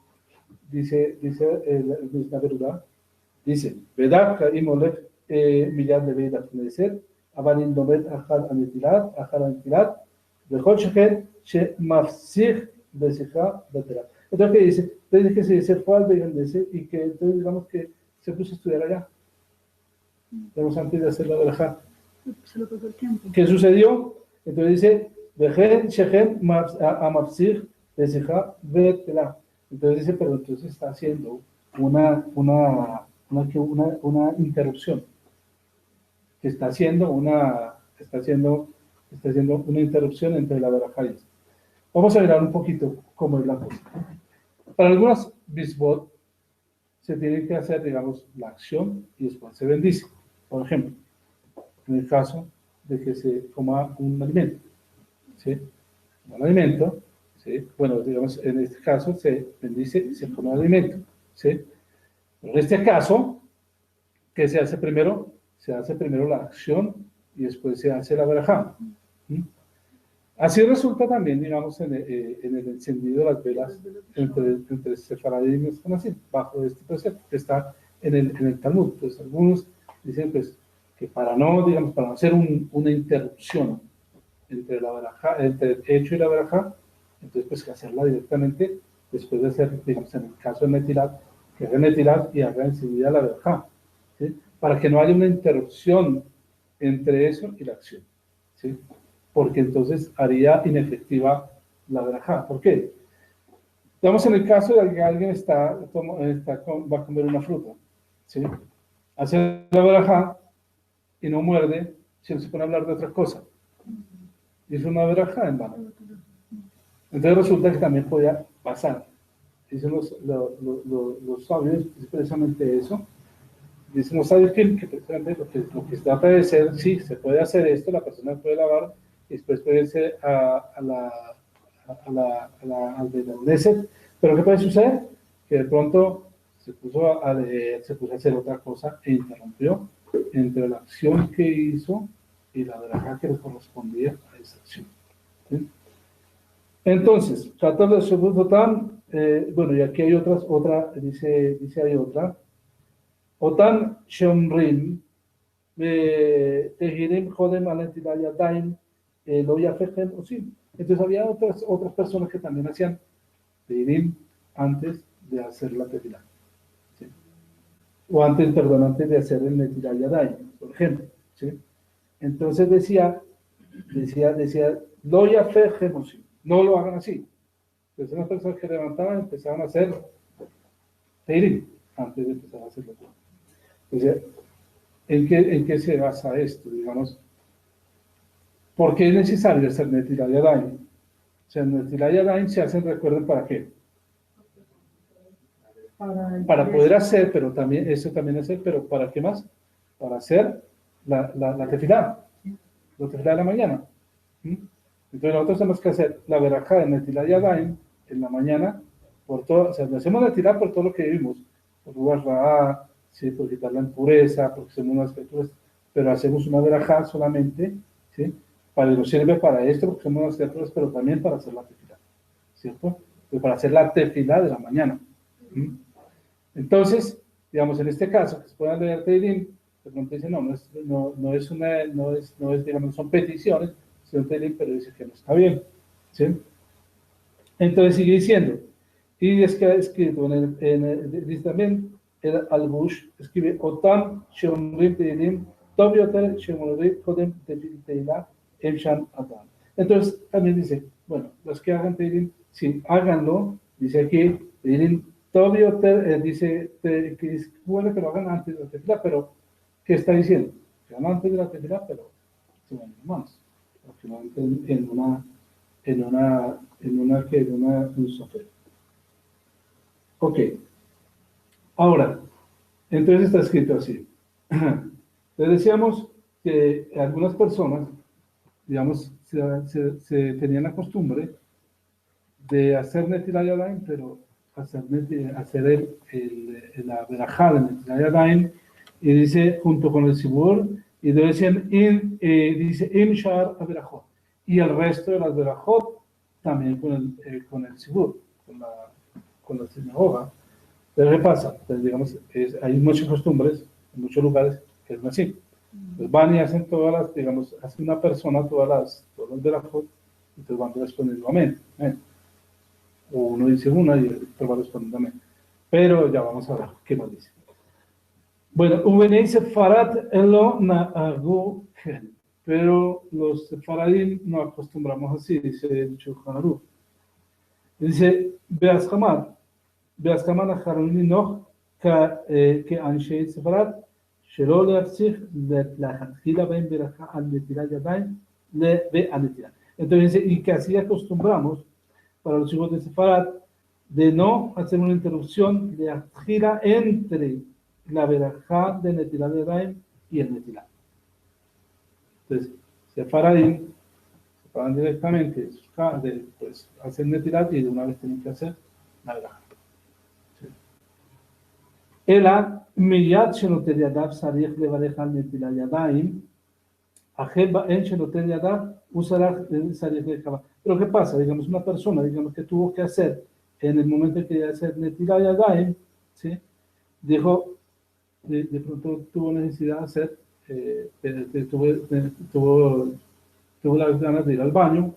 dice la verdad, dice, Vedaka imolech millad de Vedak Knesset, אבל אם לומד אחר הנטילת, וכל שכן שמפסיך בשיחה בטלה. Entonces, ¿qué dice? Entonces, que se fue al Beganese y que entonces, digamos que se puso a estudiar allá. Digamos, antes de hacer la verajá. Se lo pasó el tiempo. ¿Qué sucedió? Entonces dice, Vejen shechem amafsich besicha betela. Entonces dice, pero entonces está haciendo una interrupción. Que está haciendo una interrupción entre la verajá y esto. Vamos a mirar un poquito cómo es la cosa. Para algunas bisbot se tiene que hacer, digamos, la acción y después se bendice. Por ejemplo, en el caso de que se coma un alimento, ¿sí? Un alimento, ¿sí? Bueno, digamos, en este caso se bendice y se come el alimento, ¿sí? Pero en este caso, ¿qué se hace primero? Se hace primero la acción y después se hace la verajá. Así resulta también, digamos, en el encendido de las velas entre Sefaradim y Ashkenazim, bajo este precepto que está en el Talmud. Entonces, algunos dicen pues, que para no hacer una interrupción entre la verajá, entre el hecho y la verajá, entonces pues que hacerla directamente después de hacer, digamos, en el caso de Netilat, que haga Netilat y haga enseguida la verajá, ¿sí? Para que no haya una interrupción entre eso y la acción, ¿sí? Porque entonces haría inefectiva la verajá. ¿Por qué? Estamos en el caso de que alguien va a comer una fruta, ¿sí? Hace la verajá y no muerde, sino se pone a hablar de otra cosa. Y es una verajá en vano. Entonces resulta que también podía pasar. Dicen los sabios precisamente eso. Dicen los sabios que precisamente lo que se trata de ser, sí, se puede hacer esto, la persona puede lavar y después puede irse al Beganese. Pero ¿qué puede suceder? Que de pronto se puso a leer, se puso a hacer otra cosa e interrumpió entre la acción que hizo y la verajá que le correspondía a esa acción. ¿Sí? Entonces, 14 de Shebut bueno, y aquí hay dice hay otra. Otan Shomrim, Tehirim Jodem Alentilah Yadayim, lo Yafechen Osim. Entonces había otras personas que también hacían Tehirim antes de hacer la Tehilah. ¿Sí? O antes de hacer el Netilah Yadayim, por ejemplo. ¿Sí? Entonces decía, lo Yafechen Osim. No lo hagan así. Entonces las personas que levantaban empezaban a hacer Tehirim antes de empezar a hacerlo. Entonces, ¿en qué se basa esto? Digamos, ¿por qué es necesario hacer Netilah Yadayim? sea, en Netilat Yadayim se hacen, recuerden, ¿para qué? Para poder hacer, pero también, eso también hacer, pero ¿para qué más? Para hacer la tefilá, la tefilá de la mañana. ¿Mm? Entonces nosotros tenemos que hacer la verajá de Netilat Yadayim en la mañana, por todo, o sea, hacemos la tefilá por todo lo que vivimos, por Ruach, ¿sí? Por quitar la impureza, porque hacemos unas criaturas, pero hacemos una verajá solamente, ¿sí? Nos sirve para esto, porque somos unas criaturas, pero también para hacer la tefilá, ¿cierto? Entonces, para hacer la tefilá de la mañana. ¿Mm? Entonces, digamos, en este caso, que se puedan leer Teilim, de pronto dice, digamos, no son peticiones, son Teilim, pero dice que no está bien, ¿sí? Entonces sigue diciendo, y es que ha escrito, dice también, el Al-Bush, escribe, Otam Sheomrim Teilim, Tov Yoter Sheomrim Kodem Tefilah Em Sham Adam. Entonces, también dice, bueno, los que hagan Teilim, sí, háganlo, dice aquí, Teilim, Todavía dice que es bueno que lo hagan antes de la tefilá, pero ¿qué está diciendo? Que hagan antes de la tefilá, pero se van hermanos, porque no en un sofer. Ok. Ahora, entonces está escrito así. Les decíamos que algunas personas, digamos, se tenían la costumbre de hacer Netilat Yadayim, pero hacer la verajá de Netilat Yadayim, y dice, junto con el Sibur, y decían, dice, Im Shar Averajot, y el resto de las verajot, también con el Sibur, con la sinagoga. Entonces, ¿qué pasa? Entonces, digamos, hay muchas costumbres, en muchos lugares, que es así. Entonces van y hacen todas las, digamos, hace una persona todas las verajot, entonces van respondiendo amén. O uno dice una y el otro va respondiendo amén. Pero ya vamos a ver qué más dice. Bueno, Ubenei Sefarat Elo Na'agu Ken. Pero los Sefaradim no acostumbramos así, dice el Shulchan Aruch. Dice, Beaskamad Acharonim Noch כאנשי ספרד, שלא להפסיק להתחילה בהם ברכה על נטילת ידיים והנטילה. Entonces, y que así acostumbramos para los hijos de Sefarad, de no hacer una interrupción de gira entre la verajá de Netilat Yadayim y el Netilat. Entonces, Sefaradim se paran directamente, pues hacen Netilat y de una vez tienen que hacer la verajá. אלא מיד שנוטל ידיו צריך לברך על נטילת ידיים, החל באין שנוטל ידיו הוא צריך לקרוא. Pero ¿qué pasa? Digamos, una persona, digamos, que tuvo que hacer, en el momento en que iba a hacer Netilat Yadayim, ¿sí? Dijo, de pronto tuvo necesidad de hacer, tuvo las ganas de ir al baño,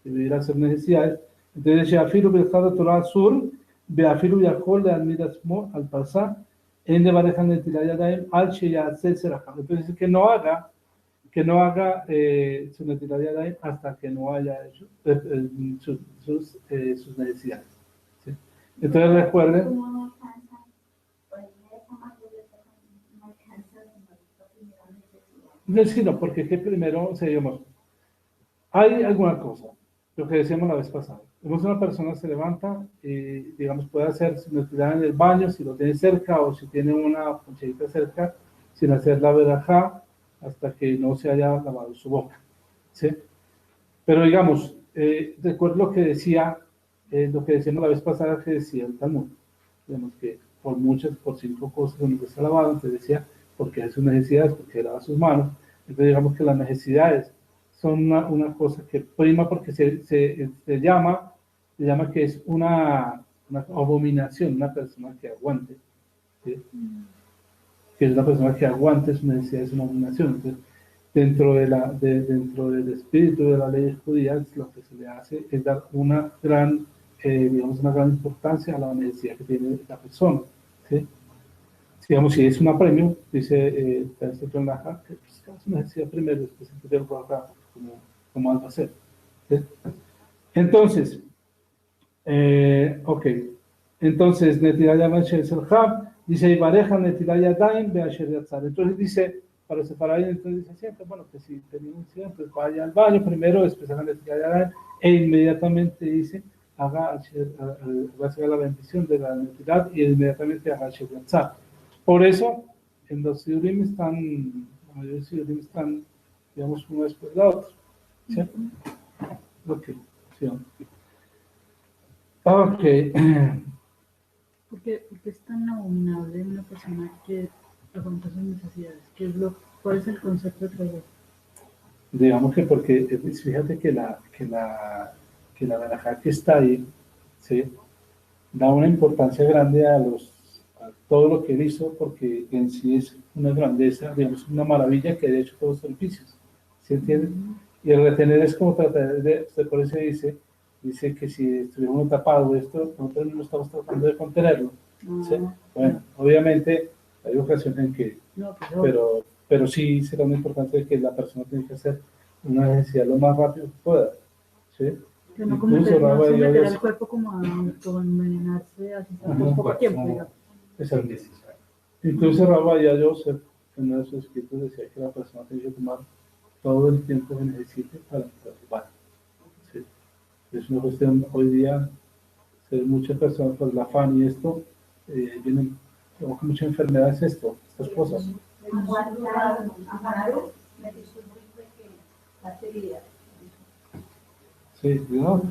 de ir a hacer necesidades. Entonces decía, afilu b'echad Torah sur, beafilu yachol le'almid atzmo al pasar, en de bareja Netilat Yadayim al sheyatze serachá. Entonces que no haga su Netilat Yadayim hasta que no haya hecho sus necesidades. ¿Sí? Entonces recuerden. No, porque es que primero, digamos, hay alguna cosa, lo que decíamos la vez pasada. Vemos una persona se levanta y, digamos, puede hacer su necesidad en el baño, si lo tiene cerca o si tiene una poncherita cerca, sin hacer la verajá, hasta que no se haya lavado su boca, ¿sí? Pero digamos, recuerdo lo que decíamos la vez pasada, que decía el Talmud, digamos que por 5 cosas uno está lavado, entonces decía, porque hay sus necesidades, porque lava sus manos, entonces digamos que las necesidades son una cosa que prima porque se llama que es una abominación, una persona que aguante, ¿sí? Que es una persona que aguante su necesidad, es una abominación. Entonces, dentro del espíritu de la ley judía, lo que se le hace es dar una gran importancia a la necesidad que tiene la persona, ¿sí? Digamos, si es una premio, dice Tercer Naja, que es una necesidad primero, después se puede acá como algo hacer, ¿sí? Entonces, ok, entonces Netilat Yadayim dice Ibareja Netilat Yadayim Beasher Yatzar. Entonces dice, para ahí, entonces dice siempre, bueno, que si tenía un incidente, pues vaya al baño primero, después hagan Netilat Yadayim e inmediatamente dice, haga la bendición de la Netilat y inmediatamente haga Asher Yatzar. Por eso, en los Sidurim están, la mayoría de los Sidurim están, digamos, uno después de la otra. ¿Sí? Ok, sí. Ok. ¿Por qué es tan abominable una persona que afronta sus necesidades? ¿Cuál es el concepto detrás de eso? Digamos que porque, fíjate que la verajá que está ahí, ¿sí? Da una importancia grande a todo lo que él hizo, porque en sí es una grandeza, digamos, una maravilla que haya hecho todos los servicios. ¿Sí entiendes? Y el retener es como tratar por eso dice que si estuviéramos tapados de esto, nosotros no estamos tratando de contenerlo. ¿Sí? Bueno, obviamente hay ocasiones en que, No, pero sí será una importancia de que la persona tiene que hacer una necesidad lo más rápido que pueda. ¿Sí? que no Incluso someter al cuerpo como a autoenvenenarse así por poco tiempo, digamos. Exacto. Incluso Rabbi Yosef, en uno de sus escritos, decía que la persona tiene que tomar todo el tiempo que necesite para salvar. ¿Sí? Es una cuestión, hoy día, muchas personas, por el afán y esto, vienen con muchas enfermedades, estas cosas. Sí, cuidado.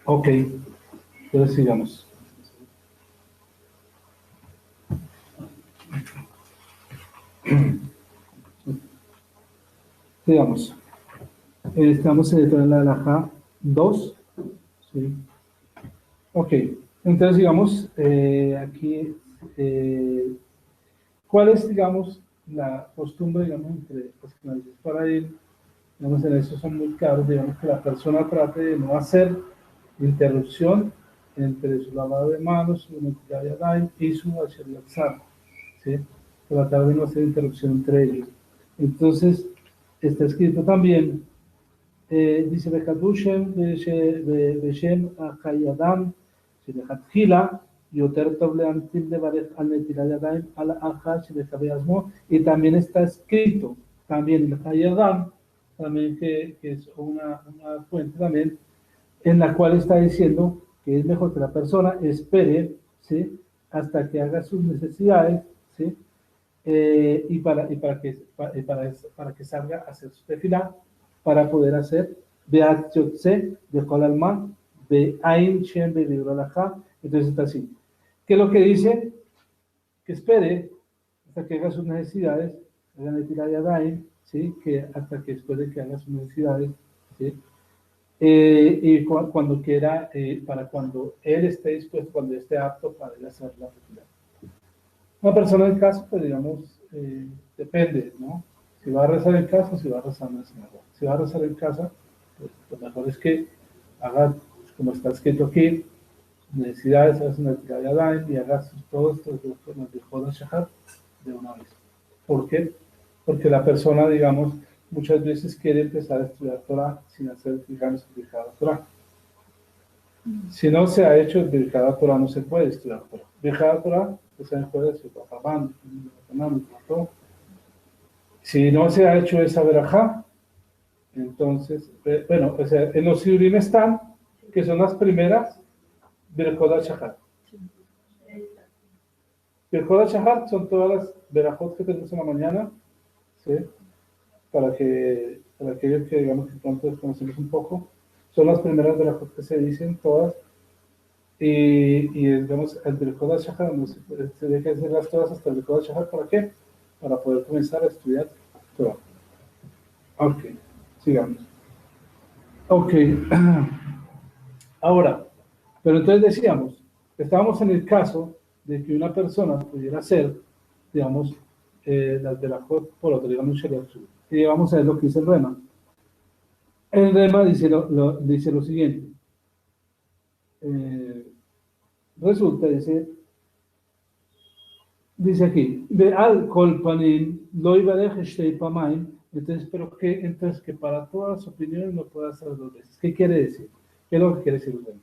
Ok, entonces sigamos. Sigamos. Estamos en la alajá 2. ¿Sí? Ok, entonces digamos, aquí, ¿cuál es, digamos, la costumbre, digamos, entre los canales para ir? Digamos, en eso son muy claros, digamos, que la persona trate de no hacer interrupción entre su lavado de manos, su Netilat Yadayim y su Asher Yatzar, ¿sí? Tratar de no hacer interrupción entre ellos. Entonces, está escrito también, dice, Bekadushem, Beshem, Achayadam, Shilejatjila, Yoter Tov Leantil de Barej al Netilat Yadayim, al Acha, Shilejabeyasmo, y también está escrito, también el Hayadam, también que es una fuente también, en la cual está diciendo que es mejor que la persona espere, ¿sí? Hasta que haga sus necesidades, ¿sí? Para que salga a hacer su tefilá, para poder hacer Beat Yotze de Kol Alma, de Ain Shem de Libralaja. Entonces está así. ¿Qué es lo que dice? Que espere hasta que haga sus necesidades, haga Netilat Yadayim, ¿sí? Que hasta que después de que haga sus necesidades, ¿sí? Y cuando quiera, para cuando él esté dispuesto, cuando esté apto para ir a hacer la tefilá. Una persona en casa, pues digamos, depende, ¿no? Si va a rezar en casa o si va a rezar en el sinagoga. Si va a rezar en casa, pues lo mejor es que haga, como está escrito aquí, necesidades, haga una Netilat Yadayim y haga todos los de Jodas Shahar de una vez. ¿Por qué? Porque la persona, digamos, muchas veces quiere empezar a estudiar Torah sin hacer, digamos, el Birkat Torah. Si no se ha hecho el Birkat Torah, no se puede estudiar Torah. Birkat Torah, pues se puede hacer si no se ha hecho esa verajá, entonces, bueno, o sea, en los Sidurim están, que son las primeras, Birkat Shahar. Birkat Shahar son todas las verajot que tenemos en la mañana, ¿sí? Para aquellos que digamos que pronto desconocemos un poco, son las primeras verajot que se dicen todas, y digamos, el Birkat Shahar, se deja de hacerlas todas hasta el Birkat Shahar, ¿para qué? Para poder comenzar a estudiar Torah. Ok, sigamos. Ok, ahora, pero entonces decíamos, estábamos en el caso de que una persona pudiera hacer, digamos, las verajot por otro, digamos, Shariat. Y vamos a ver lo que dice el Rema. El Rema dice lo siguiente. Resulta, dice aquí, de al kolpanim lo iba a shtei pamaim, entonces, entonces que para todas las opiniones no puede hacer dos veces. ¿Qué quiere decir? ¿Qué es lo que quiere decir el Rema?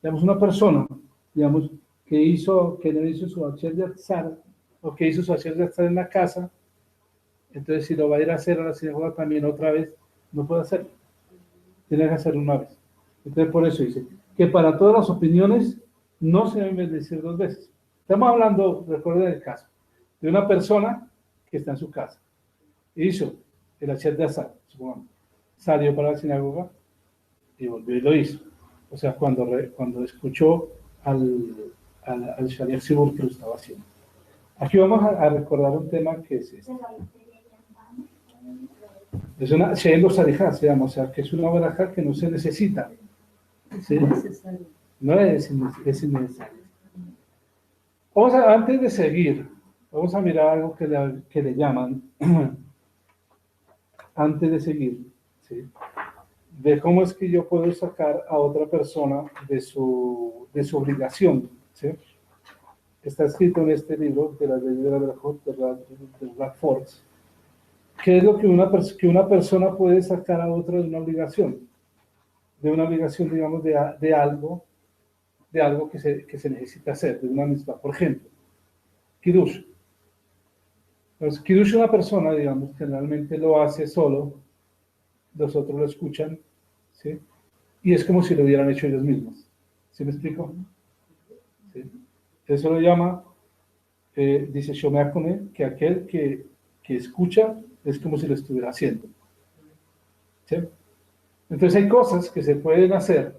Digamos, una persona, digamos, que no hizo su Asher Yatzar, o que hizo su Asher Yatzar en la casa, Entonces, si lo va a ir a hacer a la sinagoga también otra vez, no puede hacerlo. Tiene que hacerlo una vez. Entonces, por eso dice que para todas las opiniones no se deben bendecir dos veces. Estamos hablando, recuerden el caso, de una persona que está en su casa. Hizo el Hachet de Asad, supongamos. Salió para la sinagoga y volvió y lo hizo. O sea, cuando escuchó al Shaliach Tzibur que lo estaba haciendo. Aquí vamos a recordar un tema que es este. Es una Shein Sarija, se llama, o sea, que es una baraja que no se necesita. ¿Sí? No es innecesario. Antes de seguir, vamos a mirar algo que le llaman, antes de seguir, ¿sí? De cómo es que yo puedo sacar a otra persona de su obligación, ¿sí? Está escrito en este libro de la ley de la Berajot, de Black Force. ¿Qué es lo que una persona puede sacar a otra de una obligación? De una obligación, digamos, de algo que se necesita hacer, de una misma. Por ejemplo, Kiddush. Entonces, Kiddush una persona, digamos, generalmente lo hace solo, los otros lo escuchan, ¿sí? Y es como si lo hubieran hecho ellos mismos. ¿Sí me explico? ¿Sí? Eso lo llama, dice Shomea Kone, que aquel que escucha es como si lo estuviera haciendo. ¿Sí? Entonces hay cosas que se pueden hacer,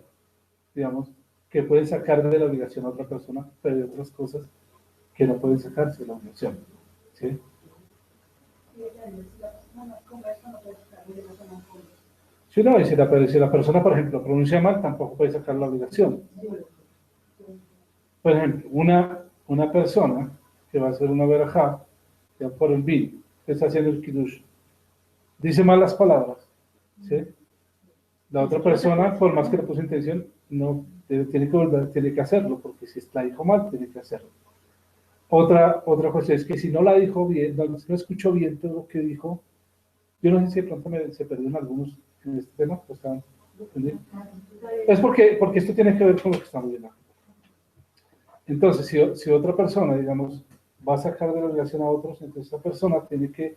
digamos, que pueden sacar de la obligación a otra persona, pero hay otras cosas que no pueden sacarse de la obligación. ¿Sí? Sí, no, y si la persona, por ejemplo, pronuncia mal, tampoco puede sacar la obligación. Por ejemplo, una persona que va a hacer una verajá, ya por el vino, que está haciendo el kiddush, dice mal las palabras, ¿sí? La otra persona, por más que le puso intención, no tiene que hacerlo, porque si la dijo mal, tiene que hacerlo. Otra cosa es que si no la dijo bien, no escuchó bien todo lo que dijo, yo no sé si de pronto se perdieron algunos en este tema, pues estaban entendiendo. Es porque esto tiene que ver con lo que estamos viendo. Entonces, si otra persona, digamos, va a sacar de la obligación a otros, entonces esa persona tiene que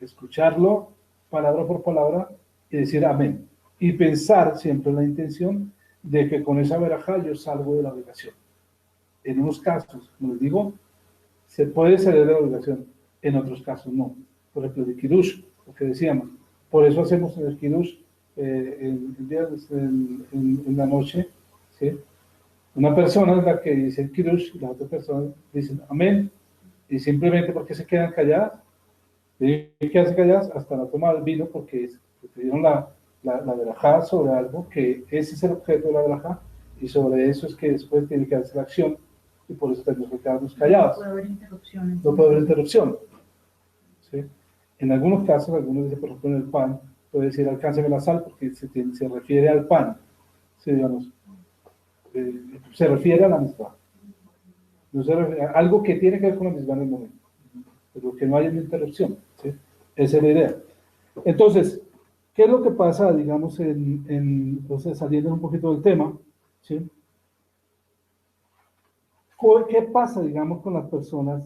escucharlo palabra por palabra y decir amén. Y pensar siempre en la intención de que con esa verajá yo salgo de la obligación. En unos casos, como les digo, se puede salir de la obligación, en otros casos no. Por ejemplo, el Kiddush, lo que decíamos. Por eso hacemos el Kiddush en la noche, ¿sí? Una persona es la que dice el Kiddush y la otra persona dice amén, y simplemente porque se quedan calladas, tienen que quedarse calladas hasta no tomar el vino, porque dieron la verajá sobre algo, que ese es el objeto de la verajá, y sobre eso es que después tiene que hacer la acción, y por eso tenemos que quedarnos callados. No puede haber interrupciones. No puede haber interrupción. ¿Sí? En algunos casos, algunos dicen, por ejemplo, en el pan, puede decir alcánceme la sal, porque se refiere al pan, ¿sí? Digamos, se refiere a la misma. No se refiere a algo que tiene que ver con la misma en el momento, pero que no haya una interrupción. ¿Sí? Esa es la idea. Entonces, ¿qué es lo que pasa, digamos, entonces, saliendo un poquito del tema? ¿Sí? ¿Qué pasa, digamos, con las personas,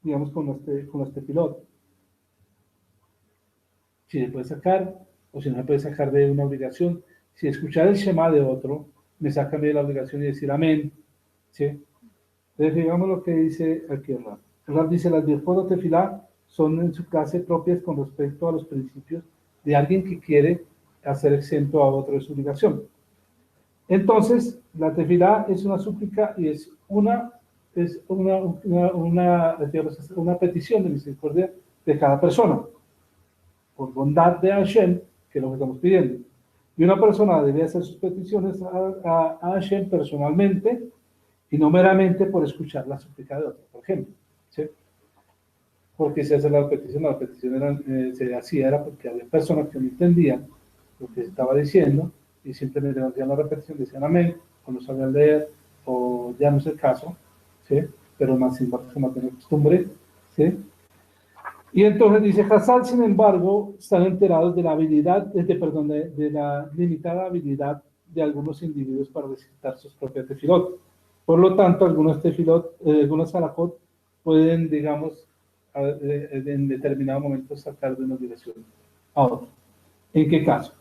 digamos, con los tefilot? Si se puede sacar o si no se puede sacar de una obligación. Si escuchar el Shema de otro me saca de la obligación y decir amén, ¿sí? Entonces, digamos lo que dice aquí el Rab. El Rab dice, las virtudes de tefilá son en su clase propias con respecto a los principios de alguien que quiere hacer exento a otro de su obligación. Entonces, la tefilá es una súplica y es una petición de misericordia de cada persona, por bondad de Hashem, que es lo que estamos pidiendo. Y una persona debe hacer sus peticiones a Hashem personalmente y no meramente por escuchar la súplica de otro, por ejemplo. ¿Sí? Porque se hace la petición se hacía era porque había personas que no entendían lo que se estaba diciendo y simplemente hacían la repetición, decían amén, o no sabían leer, o ya no es el caso, ¿sí? Pero más sin embargo, como tener costumbre, ¿sí? Y entonces dice, Hassal, sin embargo, están enterados de la habilidad, de la limitada habilidad de algunos individuos para recitar sus propias tefilot. Por lo tanto, algunos tefilot, algunos halajot pueden, digamos, en determinado momento sacar de una dirección a otra. ¿En qué caso?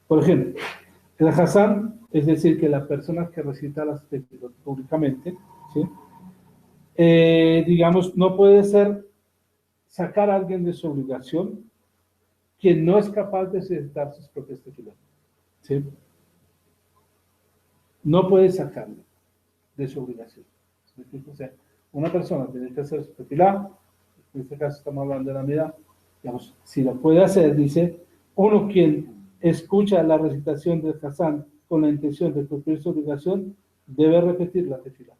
Por ejemplo, el Hassan, es decir, que la persona que recita las tefilot públicamente, ¿sí? Digamos, no puede ser sacar a alguien de su obligación quien no es capaz de recitar sus propias tefilot, ¿sí? No puede sacarlo de su obligación. O sea, una persona tiene que hacer su tefilá, en este caso estamos hablando de la mirada, digamos, si lo puede hacer, dice, uno quien escucha la recitación del Hassan con la intención de cumplir su obligación, debe repetir la tefilá.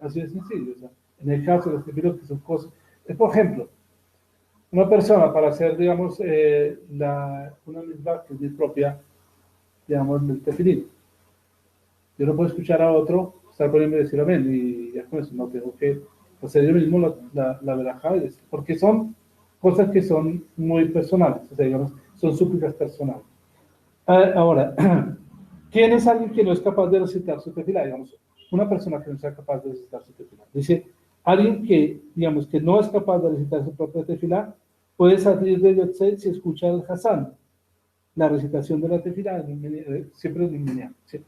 Así de sencillo. O sea, en el caso de los tefilot, que son cosas, por ejemplo, una persona para hacer, digamos, una misma que es mi propia, digamos, del tefilín. Yo no puedo escuchar a otro estar poniendo y decir amén, y ya con eso no tengo que hacer yo mismo la verajá, porque son cosas que son muy personales, o sea, digamos, son súplicas personales. Ahora, ¿quién es alguien que no es capaz de recitar su tefilá? Digamos, una persona que no sea capaz de recitar su tefilá. Dice, alguien que, digamos, que no es capaz de recitar su propia tefilá, puede salir de Yotzei si escucha el Hassan, la recitación de la tefilá, siempre es lineal, ¿sí?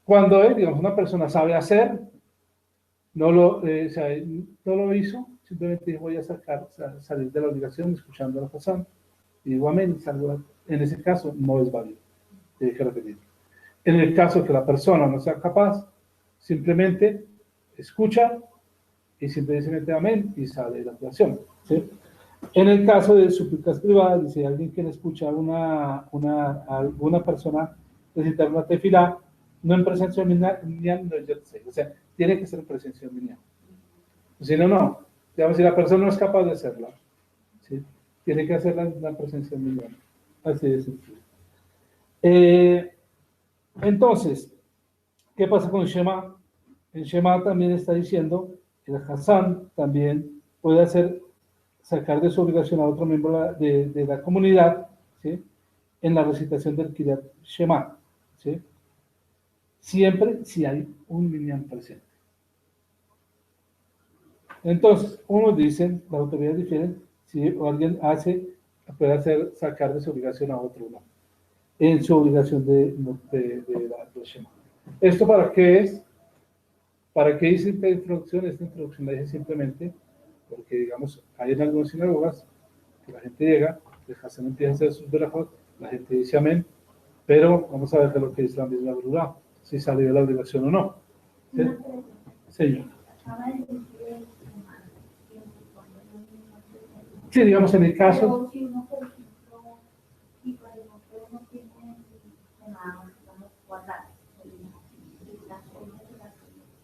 Cuando digamos, una persona sabe hacer, no lo hizo, simplemente dijo, voy a salir de la obligación escuchando al Hassan, y digo amén, en ese caso no es válido, tiene que repetir. En el caso que la persona no sea capaz, simplemente escucha y simplemente amén y sale de la obligación, ¿sí? En el caso de súplicas privadas, dice alguien que le escucha a alguna persona recitar una tefilá, no en presencia minial, no es yotzei, o sea, tiene que ser en presencia minial. Si no, no. Digamos, si la persona no es capaz de hacerla, ¿sí? Tiene que hacerla en la presencia minial. Así de sencillo. Entonces, ¿qué pasa con el Shema? El Shema también está diciendo que el Hassan también puede sacar de su obligación a otro miembro de la comunidad, ¿sí? En la recitación del Kiryat Shema, ¿sí? Siempre si hay un minyan presente. Entonces, unos dicen, las autoridades difieren, si alguien puede sacar de su obligación a otro, no, en su obligación de la Shema. ¿Esto para qué es? ¿Para qué hice esta introducción? Esta introducción la hice simplemente porque, digamos, hay en algunas sinagogas que la gente llega, el Hassan empieza a hacer sus verajot, la gente dice amén, pero vamos a ver de lo que dice la misma verdad, si salió de la obligación o no. ¿Sí? Señor. Sí, digamos, en el caso...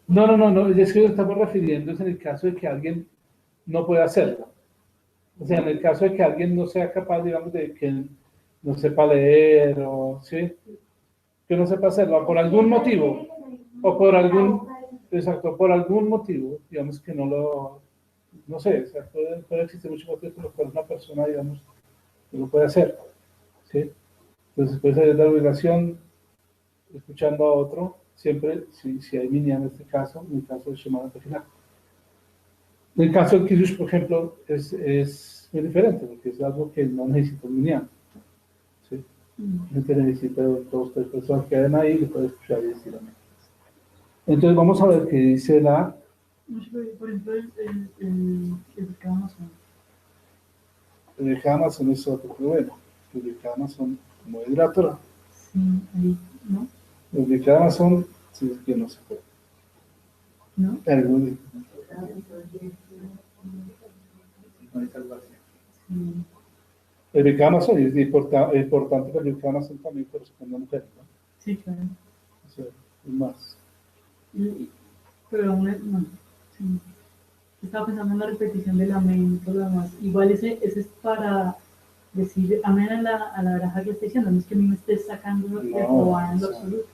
No, es que estamos refiriendo en el caso de que alguien no pueda hacerlo. O sea, en el caso de que alguien no sea capaz, digamos, de que no sepa leer, o ¿sí? Que no sepa hacerlo, por algún motivo, o por algún, exacto, por algún motivo, digamos que no sé, o sea, puede existir muchos motivos por los cuales una persona, digamos, no lo puede hacer, ¿sí? Entonces, puede ser la obligación, escuchando a otro, siempre, si hay minyan en este caso, en el caso de Shema Tefilá. En el caso del Kiddush, por ejemplo, es muy diferente, porque es algo que no necesita un minyan, ¿sí? No necesita dos, tres personas que queden ahí y le puede escuchar y decir amén. Entonces, vamos a ver qué dice la... Por ejemplo, el Amazon. El Amazon es otro problema. El Amazon, como es la Torah. Sí, ahí, ¿no? El Amazon, sí, es que no se puede. ¿No? Algún... El Amazon es importante, pero el Amazon también corresponde a mujeres, ¿no? Sí, claro. O sea, es más. Pero aún no. Sí. Estaba pensando en la repetición del amén y todo lo demás. Igual ese es para decir amén a la veraja que está diciendo, no es que a mí me esté sacando de Jehová en lo absoluto.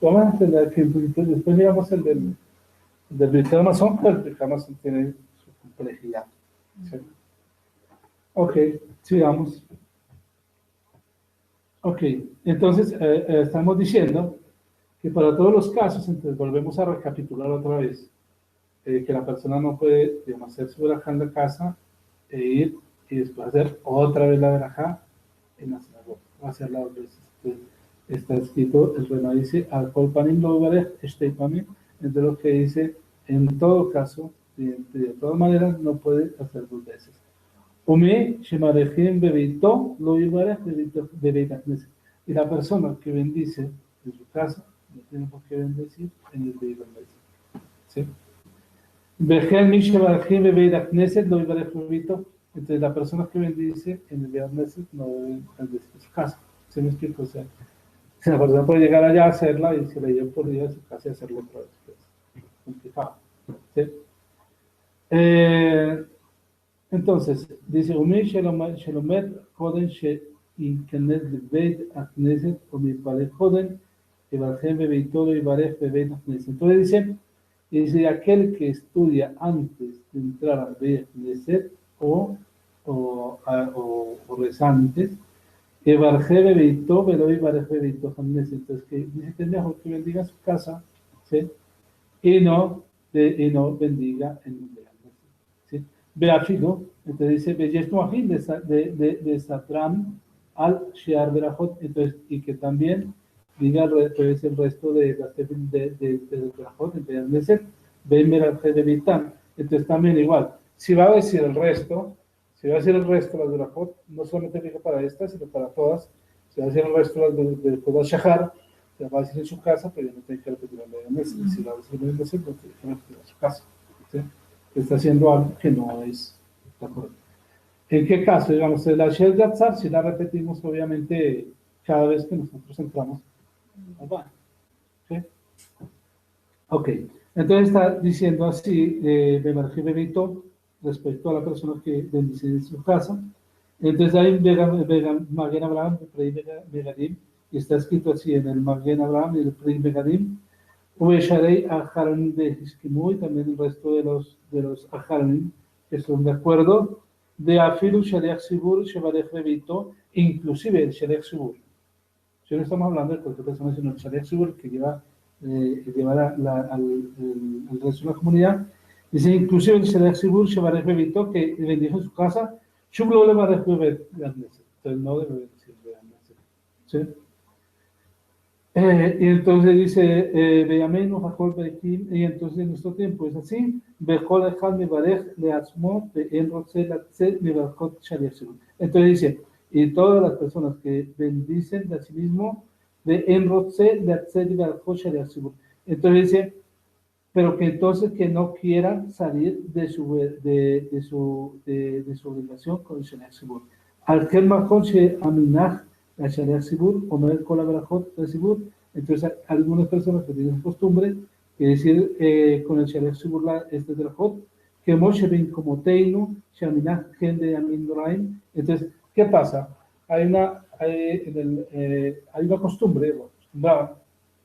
Vamos a entender que después miramos el del Amazon, pero el Amazon tiene su complejidad. ¿Sí? Ok, sigamos. Ok, entonces estamos diciendo que para todos los casos, entonces volvemos a recapitular otra vez. que la persona no puede, digamos, hacer su verajá en la casa e ir y después hacer otra vez la verajá en la sinagoga, va a hacerla dos veces. Entonces, está escrito, el Rema dice, al kol panim lo barej shtei pamim, entonces lo que dice, en todo caso, de todas maneras, no puede hacer dos veces. Ume shemarejim bebeito lo yibarej bebeit hakneset. Y la persona que bendice en su casa, no tiene por qué bendecir en el Beit HaKnesset. ¿Sí? Vejen mi shemarejim bebeit hakneset lo yibarej bebito. Entonces la persona que bendice en el Beit HaKnesset no debe bendecir en su casa. ¿Sí me explico? O sea, si la persona puede llegar allá a hacerla y se le lleva por día de su casa y hacerlo otra vez. Pues, complicado. ¿Sí? Entonces, dice, Umi Shelomet Joden Sheiknet Beit Akneset o mi Palej Joden, Evarjem Bebeitolo y Barej Bebeit Akneset. Entonces dice, aquel que estudia antes de entrar al Beit Akneset o reza antes, Evarjem Bebeitó, Velo y Barej Bebeitó Akneset. Entonces, que dice que es mejor que bendiga su casa, ¿sí? Y no bendiga en el Beit Akneset, ¿sí? Beafilo, entonces dice, Beyesh Noahim de Satram al Shear Berajot, entonces, y que también diga el resto de las de Berajot, entonces, Ben Berajot de Vitam, entonces también igual, si va a decir el resto, de las Berajot, no solamente diga para estas, sino para todas, si va a decir el resto de las Shahar, se va a decir en su casa, pero ya no tiene que repetir en medio mes, si va a decir en medio mes, no tiene que repetir en su casa, ¿sí? Está haciendo algo que no es de acuerdo. ¿En qué caso? Digamos, la Shel Gatzar, si la repetimos, obviamente, cada vez que nosotros entramos al baño. ¿Sí? Ok, entonces está diciendo así, Bemarji Bebito, respecto a la persona que bendice en su casa. Entonces hay Maguen Abraham, el Prei Megadim, y está escrito así en el Maguen Abraham y el Prei Megadim. Ubesharei Aharonim de Hiskimu y también el resto de los Aharonim que están de acuerdo de Afilu Shariach Sibur Shevarech Bebito, inclusive el Shariach Sibur. Si no estamos hablando de cualquier persona, sino el Shariach Sibur que lleva al resto de la comunidad. Dice inclusive el Shariach Sibur Shevarech Bebito que bendijo en su casa, Shublo le Varech Bebet. Entonces no debe decir ¿sí? Y entonces dice, Beyamenu, Jacob Berekim, y entonces en nuestro tiempo es así, Bejol Echad Mevarech Leatzmo, En Rotze Latze Mevarchot Shariach Sibur. Entonces dice, y todas las personas que bendicen de sí mismo, de En Rotze Latze Mevarchot Shariach Sibur. Entonces dice, pero que entonces que no quieran salir de su obligación con el Shariach Sibur. Al Kel Machon She Aminach, la Shariach Sibur, o no el Kolabrajot de Sibur. Entonces, algunas personas que tienen costumbre de decir con el Shariach Sibur, este de la Jot, que Moshe bin como Teinu, Shaminach, Gen Amin Noraim. Entonces, ¿qué pasa? Hay una costumbre, o acostumbraban,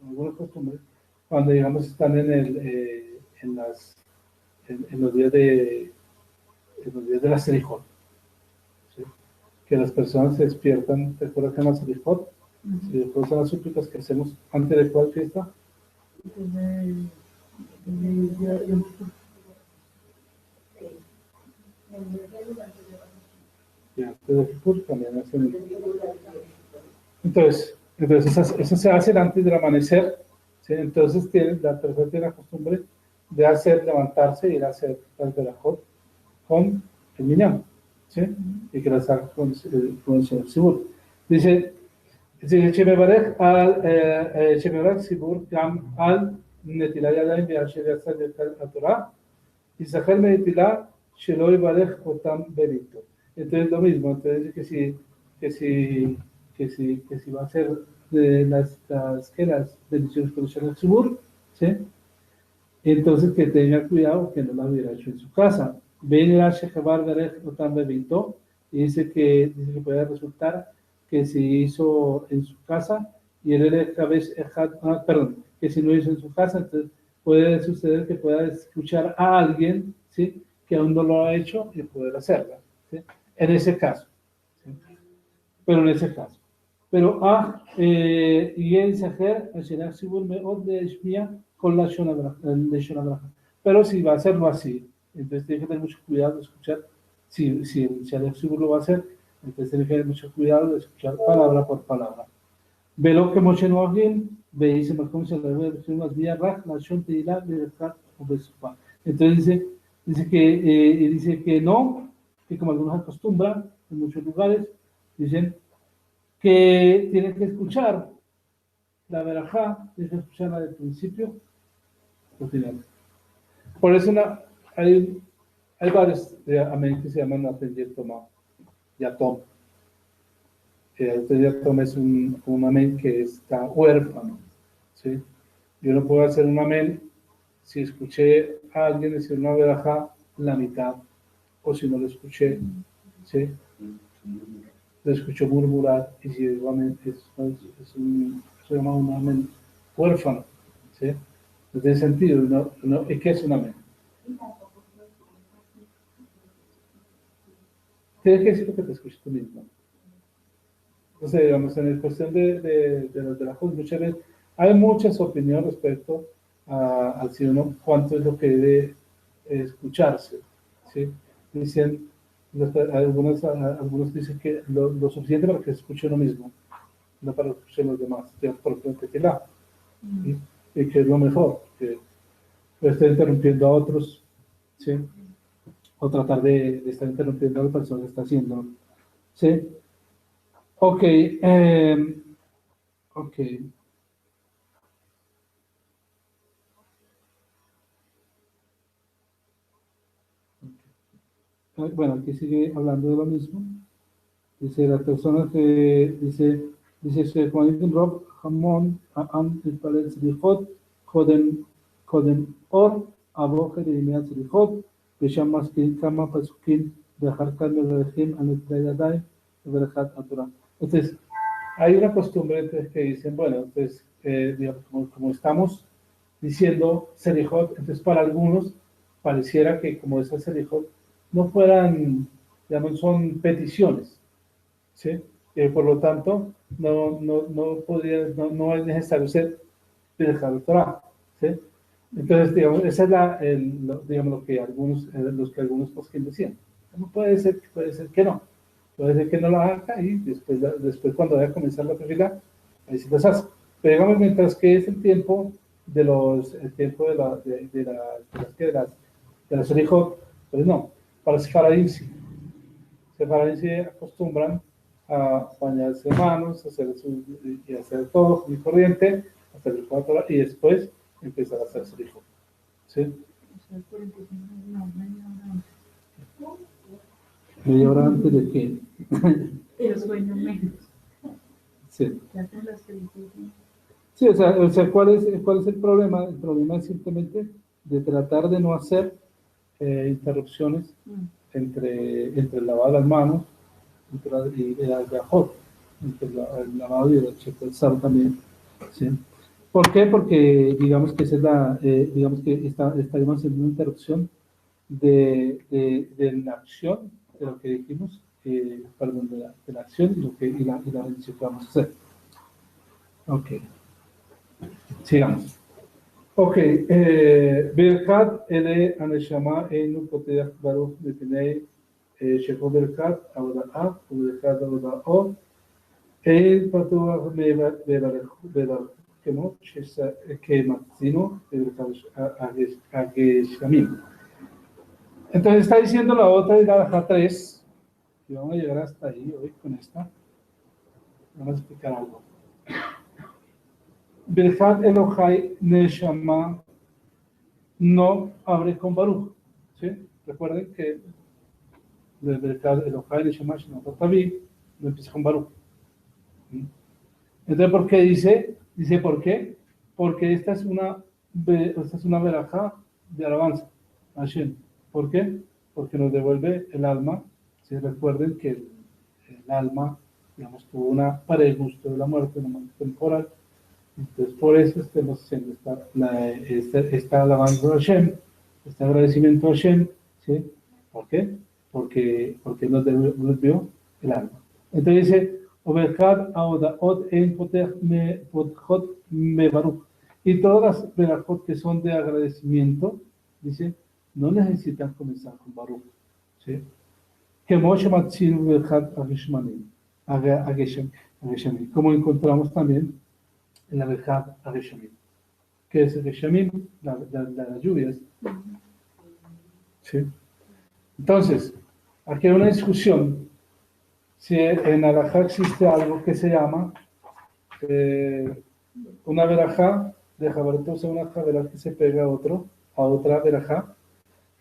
algunas costumbres, cuando digamos están en los días de la Selijot, ¿sí? Que las personas se despiertan, ¿te acuerdas que en la Selijot? Y después son las súplicas que hacemos antes de cuál fiesta. Ya, antes de Kippur también hacen. Entonces eso se hace antes del amanecer, ¿sí? Entonces la persona tiene la costumbre de levantarse y ir a hacer las verajot con el minyan, ¿sí? Y que las haga con el Sibur. Dice, Shemebarech Sibur Gam al Netilah Yadayim Ve'asher Yatzad Torah y Sachel Netilah Shelo Yibarech Otam Berito. Entonces lo mismo, entonces que si va a hacer las bendiciones con el Shariach Sibur, ¿sí? Entonces que tenga cuidado que no la hubiera hecho en su casa. Ven la Shechabar Berech Otam Berito y dice que puede resultar que si hizo en su casa y que si no hizo en su casa, entonces puede suceder que pueda escuchar a alguien, ¿sí? Que aún no lo ha hecho y poder hacerla, ¿sí? En ese caso, ¿sí? Pero en ese caso. Pero y el Sajer, el Shariach Sibur Meod de Shmia con la Shona Braja. pero si va a hacerlo así, entonces tiene que tener mucho cuidado de escuchar, si Alex Zibur lo va a hacer, entonces tiene que tener mucho cuidado de escuchar palabra por palabra. Velo que Moshe Noahim, ve dice, como se le ve más días, Raj, Nashon, Teilá, Berekat, Obesupa. Entonces dice que no, que como algunos acostumbran en muchos lugares, dicen que tienen que escuchar la verajá, tienen que escucharla del principio al final. Por eso hay varios amén que se llaman Natan Yatom. Yatom es un amén que está huérfano, ¿sí? Yo no puedo hacer un amén si escuché a alguien decir una verajá la mitad, o si no lo escuché, ¿sí? Lo escucho murmurar, y si digo amén, se llama un amén huérfano, ¿sí? No tiene sentido, ¿y qué es un amén? Tienes que decir lo que te escuches tú mismo. Entonces, digamos, en la cuestión de los de la Juz, muchas veces hay muchas opiniones respecto a si uno, cuánto es lo que debe escucharse, ¿sí? Dicen, algunos dicen que lo suficiente para que se escuche uno mismo, no para escuchar los demás, por ejemplo, tequila, y que es lo mejor, que estar interrumpiendo a otros, ¿sí? O tratar de estar interrumpiendo a la persona que está haciendo, ¿sí? Ok, ok. Bueno, aquí sigue hablando de lo mismo. Dice la persona que dice Juan Ibn Rob Hamon Am Palel Srichot Koden Or Aboje de Imeat Srichot Besham Maskin Kama Pasukin Bejarkat Meverejim Anetlay Adai Beverejat Atura. Entonces, hay una costumbre entonces, que dicen, bueno, entonces, digamos, como estamos diciendo Srichot, entonces para algunos pareciera que como esas Srichot no fueran, digamos, son peticiones, ¿sí? Por lo tanto, no es necesario ser Birkat Torah, ¿sí? Entonces, digamos, esa es digamos, los que algunos poskim decían. No puede ser que no. Puede ser que no lo haga y después cuando vaya a comenzar la tefilá, ahí sí las hace. Pero digamos, mientras que es el tiempo de las Selichot, pues no. Para Sefaradim sí. Sefaradim sí acostumbran a bañarse manos, y hacer todo muy corriente, hasta el Torah, y después empezar a hacer Selichot. ¿Sí? ¿Media hora antes de qué? El sueño menos. Sí. Sí, o sea, ¿cuál es el problema? El problema es simplemente de tratar de no hacer interrupciones entre el lavado de las manos y el gajot, entre el lavado y el chequezar también, ¿sí? ¿Por qué? Porque digamos que esa es digamos que estaríamos haciendo una interrupción de la acción, de lo que dijimos, perdón, de la acción y la bendición que vamos a hacer. Ok, sigamos. Ok, Birkat ele aneshama einu poteach baruch mipnei sheko Birkat avoda'ah uBirkat avoda'ot el patuach bebarach kemot kematzino Birkat ageshamim. Entonces está diciendo la otra de la 3, y vamos a llegar hasta ahí hoy con esta. Vamos a explicar algo. Birkat Elohai Neshama no abre con Baruch, ¿sí? Recuerden que el Birkat Elohai Neshama no empieza con Baruch. Entonces, ¿por qué dice? Dice, ¿por qué? Porque esta es una verajá de alabanza a Hashem. ¿Por qué? Porque nos devuelve el alma. ¿Sí? Recuerden que el alma, digamos, tuvo una pregusto de la muerte, una muerte temporal. Entonces, por eso estamos haciendo esta alabanza a Hashem, este agradecimiento a Hashem, ¿sí? ¿Por qué? Porque nos devolvió el alma. Entonces dice, Oberkat Aodaot en Potejot me Baruch. Y todas las verajot que son de agradecimiento, dice, no necesitan comenzar con Baruch, ¿sí? Que Moshe Matzil Berhat Ageshmanim, como encontramos también en la Berhat Ageshamim. ¿Qué es Ageshamim? Las lluvias. ¿Sí? Entonces, aquí hay una discusión si en Alajá existe algo que se llama una verajá de Jabaret, o sea, una javerá que se pega a otra verajá.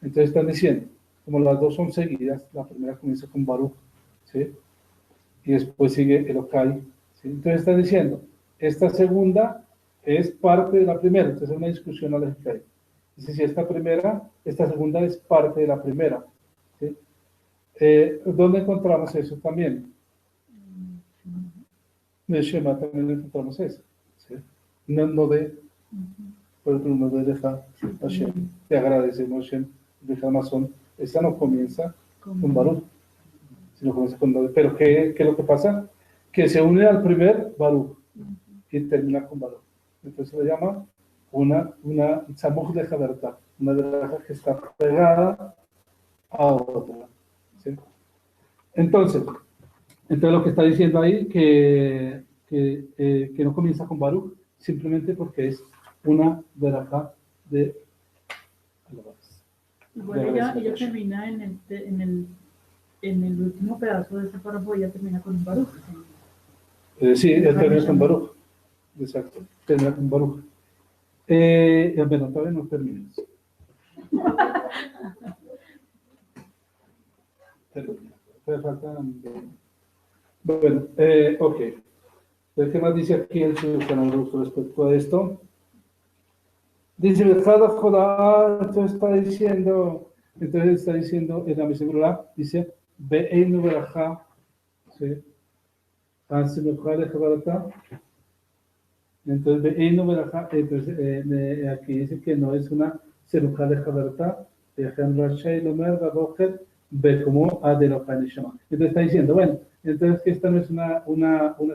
Entonces están diciendo, como las dos son seguidas, la primera comienza con Baruch, ¿sí? Y después sigue Elokai, ¿sí? Entonces están diciendo, esta segunda es parte de la primera, entonces es una discusión alógica ahí. Dice, si esta segunda es parte de la primera, ¿sí? ¿Dónde encontramos eso también? En el Shema también encontramos eso, ¿sí? No de, por ejemplo, no de dejar Hashem, te agradecemos Hashem, dejar Amazon, esta no comienza con Baruch, sino comienza con Baruch. Pero ¿qué es lo que pasa? Que se une al primer Baruch y termina con Baruch. Entonces se le llama una Tzamuch de Jaberta, una verja que está pegada a otra, ¿sí? Entonces lo que está diciendo ahí que no comienza con Baruch, simplemente porque es una verajá de alabanza. Igual ella termina en el último pedazo de ese párrafo, ella termina con un Baruch. Sí, él termina con Baruch. Exacto, termina con Baruch. Bueno, todavía no terminas. Bueno, ok. ¿Qué más dice aquí el Shulchan respecto a esto? Dice, entonces está diciendo en la Mishnah, dice, Be'einu Berajá, ¿sí? Entonces, Be'einu Berajá, entonces aquí dice que no es una Serujá de Jabertá, de Jan Rashai Lomer, Babocher, Bekomo Adelokha Neshama. Entonces está diciendo, bueno, entonces que esta no es una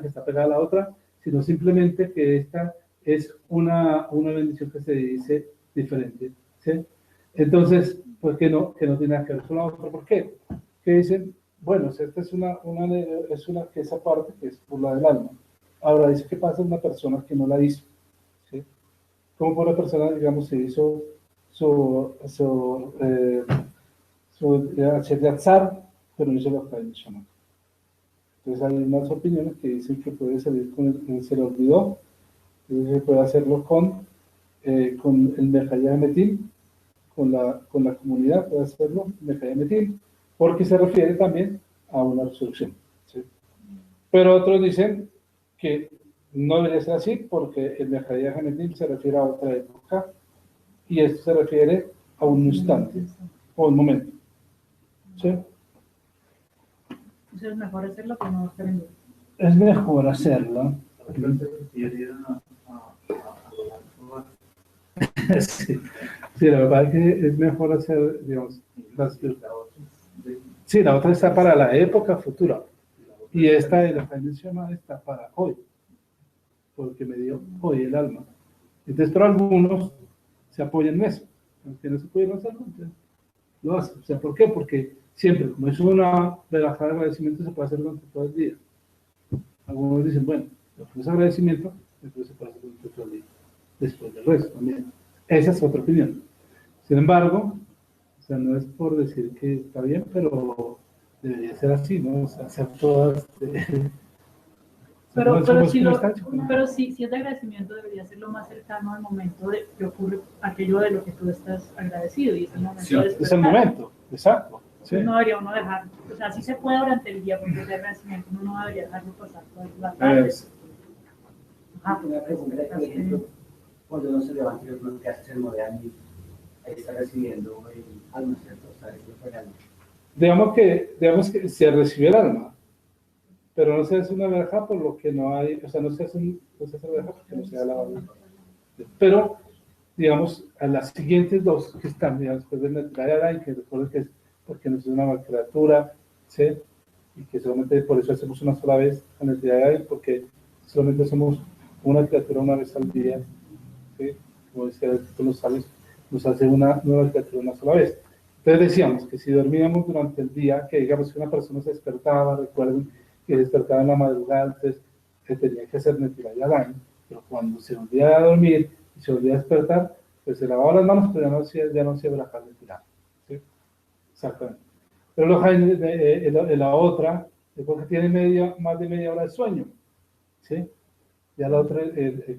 que está pegada a la otra, sino simplemente que esta es una bendición que se dice diferente, ¿sí? Entonces, pues que no tiene nada que ver con la otra. ¿Por qué? Que dicen, bueno, si esta es una que esa parte que es por la del alma. Ahora dice, ¿qué pasa una persona que no la hizo? ¿Sí? Como por una persona, digamos, se hizo su Yatzar, pero no se lo cae en Shama. Entonces hay unas opiniones que dicen que puede salir se le olvidó, se puede hacerlo con el Mejayah Metil, con la comunidad, puede hacerlo Mejayah Metil, porque se refiere también a una resurrección, ¿sí? Pero otros dicen que no debería ser así, porque el Mejayah Metil se refiere a otra época, y esto se refiere a un instante, o un momento, ¿sí? Entonces es mejor hacerlo que no estar en duda. Es mejor hacerlo. Sí, la verdad es que es mejor hacer, digamos, sí, la otra está para la época futura. Y esta de la bendición está para hoy, porque me dio hoy el alma. Entonces, pero algunos se apoyan en eso. Aunque no se pudieron hacerlo, entonces lo hacen. O sea, ¿por qué? Porque siempre, como es una verajá de agradecimiento, se puede hacer durante todo el día. Algunos dicen, bueno, después de agradecimiento, entonces se puede hacer durante todo el día. Después del resto también. Esa es otra opinión. Sin embargo, o sea, no es por decir que está bien, pero debería ser así, ¿no? O sea, hacer todas... pero si es de agradecimiento, debería ser lo más cercano al momento de que ocurre aquello de lo que tú estás agradecido, y es el momento, sí, de es el momento, exacto. Sí. No debería uno dejarlo, o sea, sí se puede durante el día, porque es de agradecimiento, uno no debería dejarlo pasar toda la tarde. Una pregunta, por ejemplo, cuando uno se levanta y uno que hace el modelo, ahí está recibiendo el alma, ¿cierto? Está recibiendo. Digamos que se recibió el alma, pero no se hace una verja por lo que no hay, o sea, no se hace verja porque no se da la alma. Pero, digamos, a las siguientes dos que están, digamos, después de la y que recuerden que es porque no es una criatura, ¿sí? Y que solamente por eso hacemos una sola vez en el día de hoy, porque solamente somos una criatura una vez al día, ¿sí? Como decía el título sabios, nos hace una nueva criatura una sola vez. Entonces decíamos que si dormíamos durante el día, que digamos que una persona se despertaba, recuerden que despertaba en la madrugada, entonces se tenía que hacer Netilat Yadayim, pero cuando se volvía a dormir y se volvía a despertar, pues se lavaba las manos, pero ya no hacía brajar Netilat. ¿Sí? Exactamente. Pero los Jaines, en la otra, es porque tiene más de media hora de sueño. ¿Sí? Ya la otra,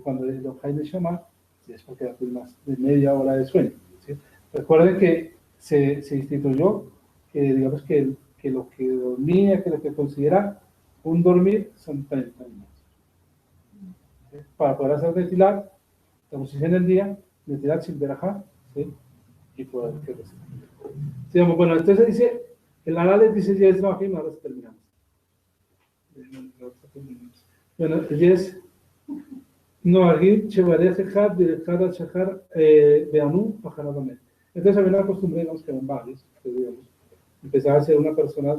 cuando los Jaines llama, es porque tiene más de media hora de sueño. ¿Sí? Recuerden que se instituyó que, digamos, que lo que dormía, que lo que considera un dormir son 30 minutos. ¿Sí? Para poder hacer Netilat, estamos en el día, Netilat sin verajá, ¿sí? Y poder que sí, bueno, entonces dice, el análisis dice Yes Noahim, ahora terminamos. Bueno, Yes Noahim, Chevarez Ejad, Direjad al Shahar, Beanú, Pajaradamente. Entonces había una costumbre, digamos, que eran varios, que digamos, empezaba a hacer una persona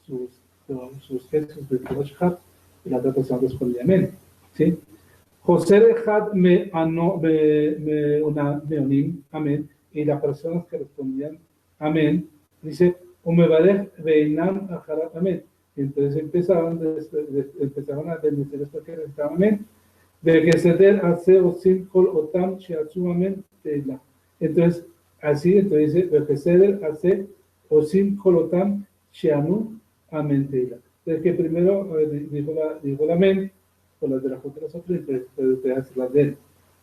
sus gestos de Shahar, y la otra persona respondía amén. ¿Sí? José Ejad Meonim, amén, y las personas que respondían amén, dice, Umebarech Beinam Ajarat amén. Entonces empezaron a bendecir esto que estaban amén. De que se den hace o sin col otam shiatsu amén teila. Entonces, así, entonces dice, de que se den hace o sin col otam shianu amén teila. Entonces, que primero dijo la amén, con las de las otras, entonces puede hacer las de él.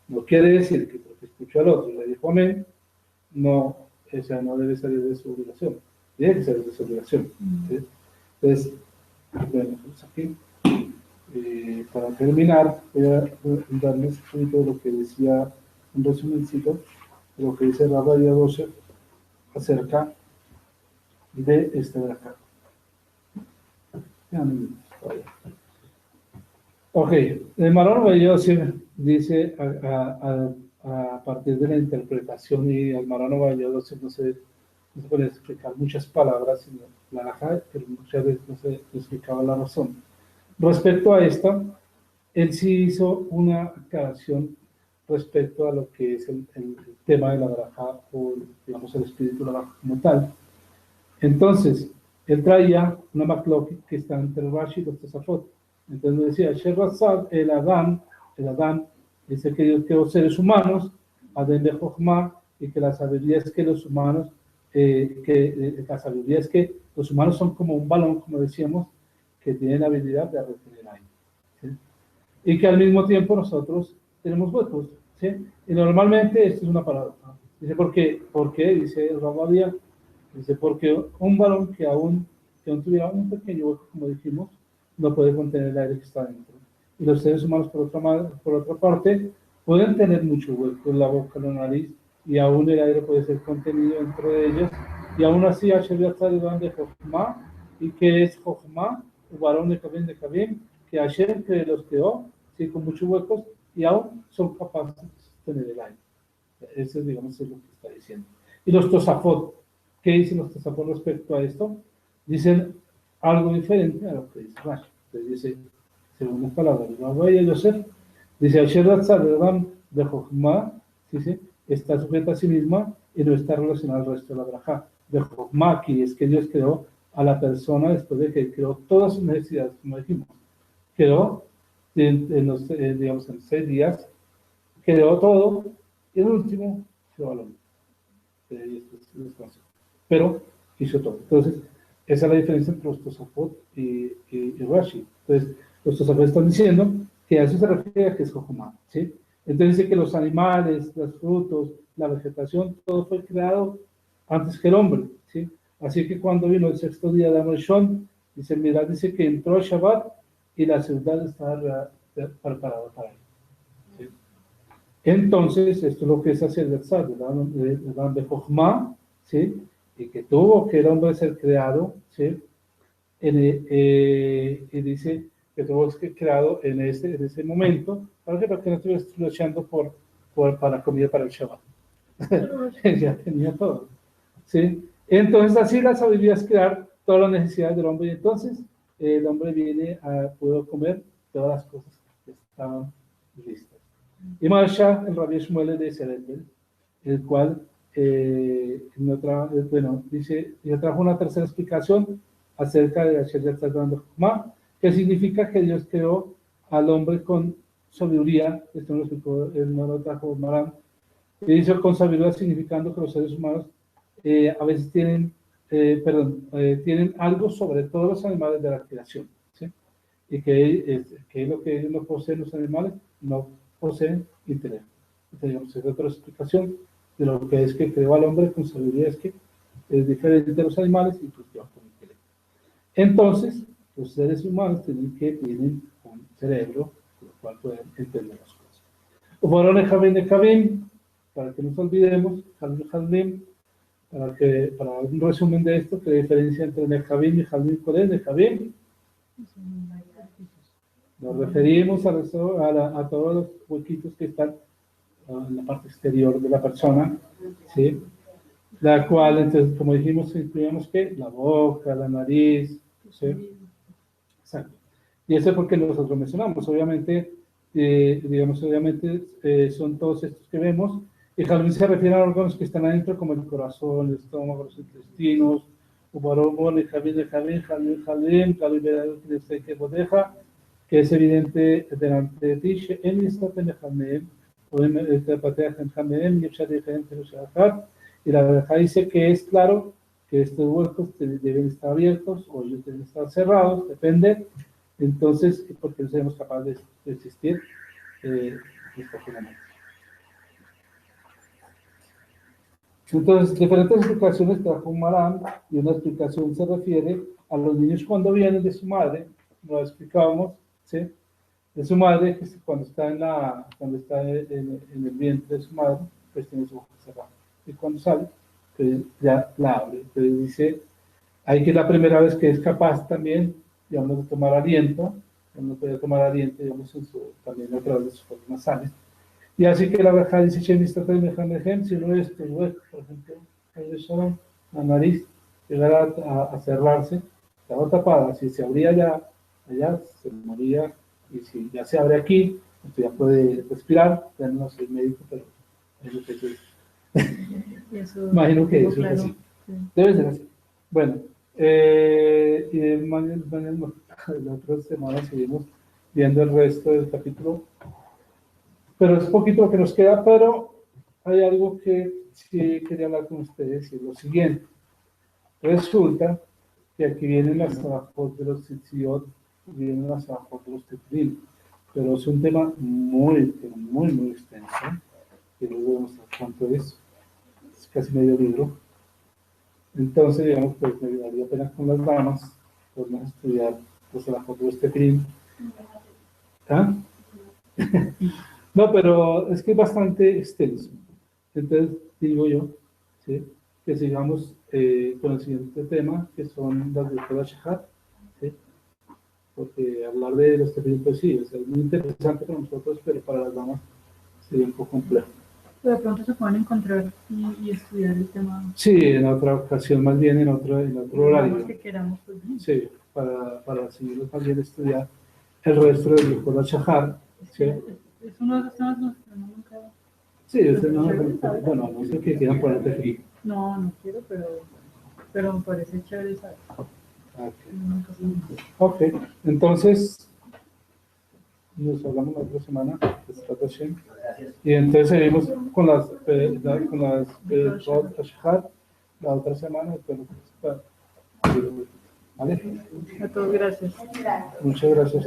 No quiere decir que porque escuchó al otro y le dijo amén, no, o sea, no debe salir de su obligación. Tiene que salir de su obligación. ¿Sí? Entonces, bueno, pues aquí, para terminar, voy a darles un poquito de lo que decía, un resumencito, de lo que dice Rabbi Yosef acerca de este de acá. Ok, el Marón Rabbi Yosef dice a partir de la interpretación, y al Marón Rabbi Yosef no se puede explicar muchas palabras, sino la halajá, pero muchas veces no se explicaba la razón. Respecto a esto, él sí hizo una aclaración respecto a lo que es el tema de la halajá, o digamos el espíritu de la halajá como tal. Entonces, él traía una maclóquia que está entre Rashi y los Tosafot. Entonces decía, Sherrazad, el Adán dice que Dios creó seres humanos, Adén de Jochma, y que la sabiduría es que los humanos, son como un balón, como decíamos, que tienen la habilidad de retener aire. ¿Sí? Y que al mismo tiempo nosotros tenemos huecos. ¿Sí? Y normalmente esto es una palabra. Dice, ¿por qué? Dice el Rabadía, dice, porque un balón que aún tuviera un pequeño hueco, como dijimos, no puede contener el aire que está dentro. Y los seres humanos, por otra parte, pueden tener mucho hueco en la boca, en la nariz, y aún el aire puede ser contenido dentro de ellos. Y aún así, Hashem ya está de Jochma, y que es Jochma, el varón de Kabim, que Hashem que los creó, sí, con muchos huecos, y aún son capaces de sostener el aire. Eso, digamos, es lo que está diciendo. Y los Tosafot, ¿qué dicen los Tosafot respecto a esto? Dicen algo diferente a lo que dice Rashi. Entonces dice, según las palabras de Rabbi Yosef, dice, Asher Ratzal de Jochma, dice, está sujeta a sí misma y no está relacionada al resto de la braja. De Jochma aquí es que Dios creó a la persona después de que creó todas sus necesidades, como dijimos. Creó, digamos, en 6 días, creó todo, y el último creó al hombre. Pero hizo todo. Entonces, esa es la diferencia entre los Tosafot y Rashi. Entonces, los Tosafot están diciendo que a eso se refiere a que es Jochma, ¿sí? Entonces dice que los animales, los frutos, la vegetación, todo fue creado antes que el hombre, ¿sí? Así que cuando vino el 6º día de Amashon, dice, mira, dice que entró el Shabbat y la ciudad estaba preparada para él. ¿Sí? Entonces, esto es lo que es hacer el Tzad, el Dan de Jochma, ¿sí? Y que tuvo que el hombre ser creado, ¿sí? Y dice que tuvo que ser creado en ese momento, para que no estuviera luchando para comida para el Shabbat. Ya tenía todo, ¿sí? Entonces, así la sabiduría es crear todas las necesidades del hombre, y entonces el hombre pudo comer todas las cosas que estaban listas. Y Masha, el Rabbi Shmuel de Zerebel, el cual bueno, dice, y trajo una tercera explicación acerca de Asher Yatzar Chokmah, que significa que Dios creó al hombre con sabiduría. Esto no lo explicó, él no lo trajo Maram, y dice con sabiduría significando que los seres humanos a veces tienen, tienen algo sobre todos los animales de la creación, ¿sí? Y que es lo que ellos no poseen, los animales no poseen intelecto. Entonces, es otra explicación de lo que es que creó al hombre con sabiduría, es que es diferente de los animales y pues yo con intelecto. Entonces, los seres humanos tienen un cerebro, con lo cual pueden entender las cosas. Fueron el Javim de Javim, para que no nos olvidemos, Javim, para un resumen de esto, que la diferencia entre Nejavim y Javim, ¿cuál es? Nejavim nos referimos a todos los huequitos que están en la parte exterior de la persona, ¿sí? La cual, entonces, como dijimos, incluimos que la boca, la nariz, ¿sí? Exacto. Y eso es porque nosotros mencionamos, obviamente, son todos estos que vemos, y Jalvin se refiere a órganos que están adentro, como el corazón, el estómago, los intestinos, que es evidente delante de ti, y la verdad dice que es claro que estos huecos deben estar abiertos o ellos deben estar cerrados, depende. Entonces, porque no seremos capaces de existir estacionalmente. Entonces, diferentes explicaciones trajo Maram, y una explicación se refiere a los niños cuando vienen de su madre, lo explicábamos, ¿sí? De su madre, que cuando está en el vientre de su madre, pues tiene su boca cerrada. Y cuando sale, pues ya la abre. Entonces dice, hay que es la primera vez que es capaz también, digamos, de tomar aliento, no puede tomar aliento, digamos, también a través de sus fosas nasales. Y así que la verdad dice, si uno es, por ejemplo, la nariz, llegara a cerrarse, estaba tapada, si se abría allá se moría, y si ya se abre aquí, usted ya puede respirar, ya no soy médico, pero es lo que es. Imagino que eso es así. Sí. Debe ser así. Bueno, y mañana, la otra semana seguimos viendo el resto del capítulo, pero es poquito lo que nos queda, pero hay algo que sí quería hablar con ustedes, y es lo siguiente. Resulta que aquí vienen las trabajos de los tzitzit, vienen las trabajos de los tefilín, pero es un tema muy extenso, que no voy a mostrar cuánto es casi medio libro. Entonces, digamos, pues me ayudaría apenas con las damas, podemos estudiar los trabajos de los tefilín. ¿Ah? No, pero es que es bastante extenso. Entonces, digo yo, ¿sí?, que sigamos con el siguiente tema, que son las de la Shahar, ¿sí? Porque hablar de los tefilín, pues sí, es muy interesante para nosotros, pero para las damas sería un poco complejo. Pero de pronto se pueden encontrar y estudiar el tema. Sí, en otra ocasión, más bien en otro horario. Que queramos, pues. Sí, para seguir también estudiar el resto del grupo de la Shahar, ¿sí? Es uno de los temas que no nunca. Sí, bueno, no sé qué quieran poner tefilín. No quiero, pero me parece chévere saber. Ok, entonces nos hablamos la otra semana, y entonces seguimos con las la otra semana. ¿Vale? A todos, gracias. Muchas gracias.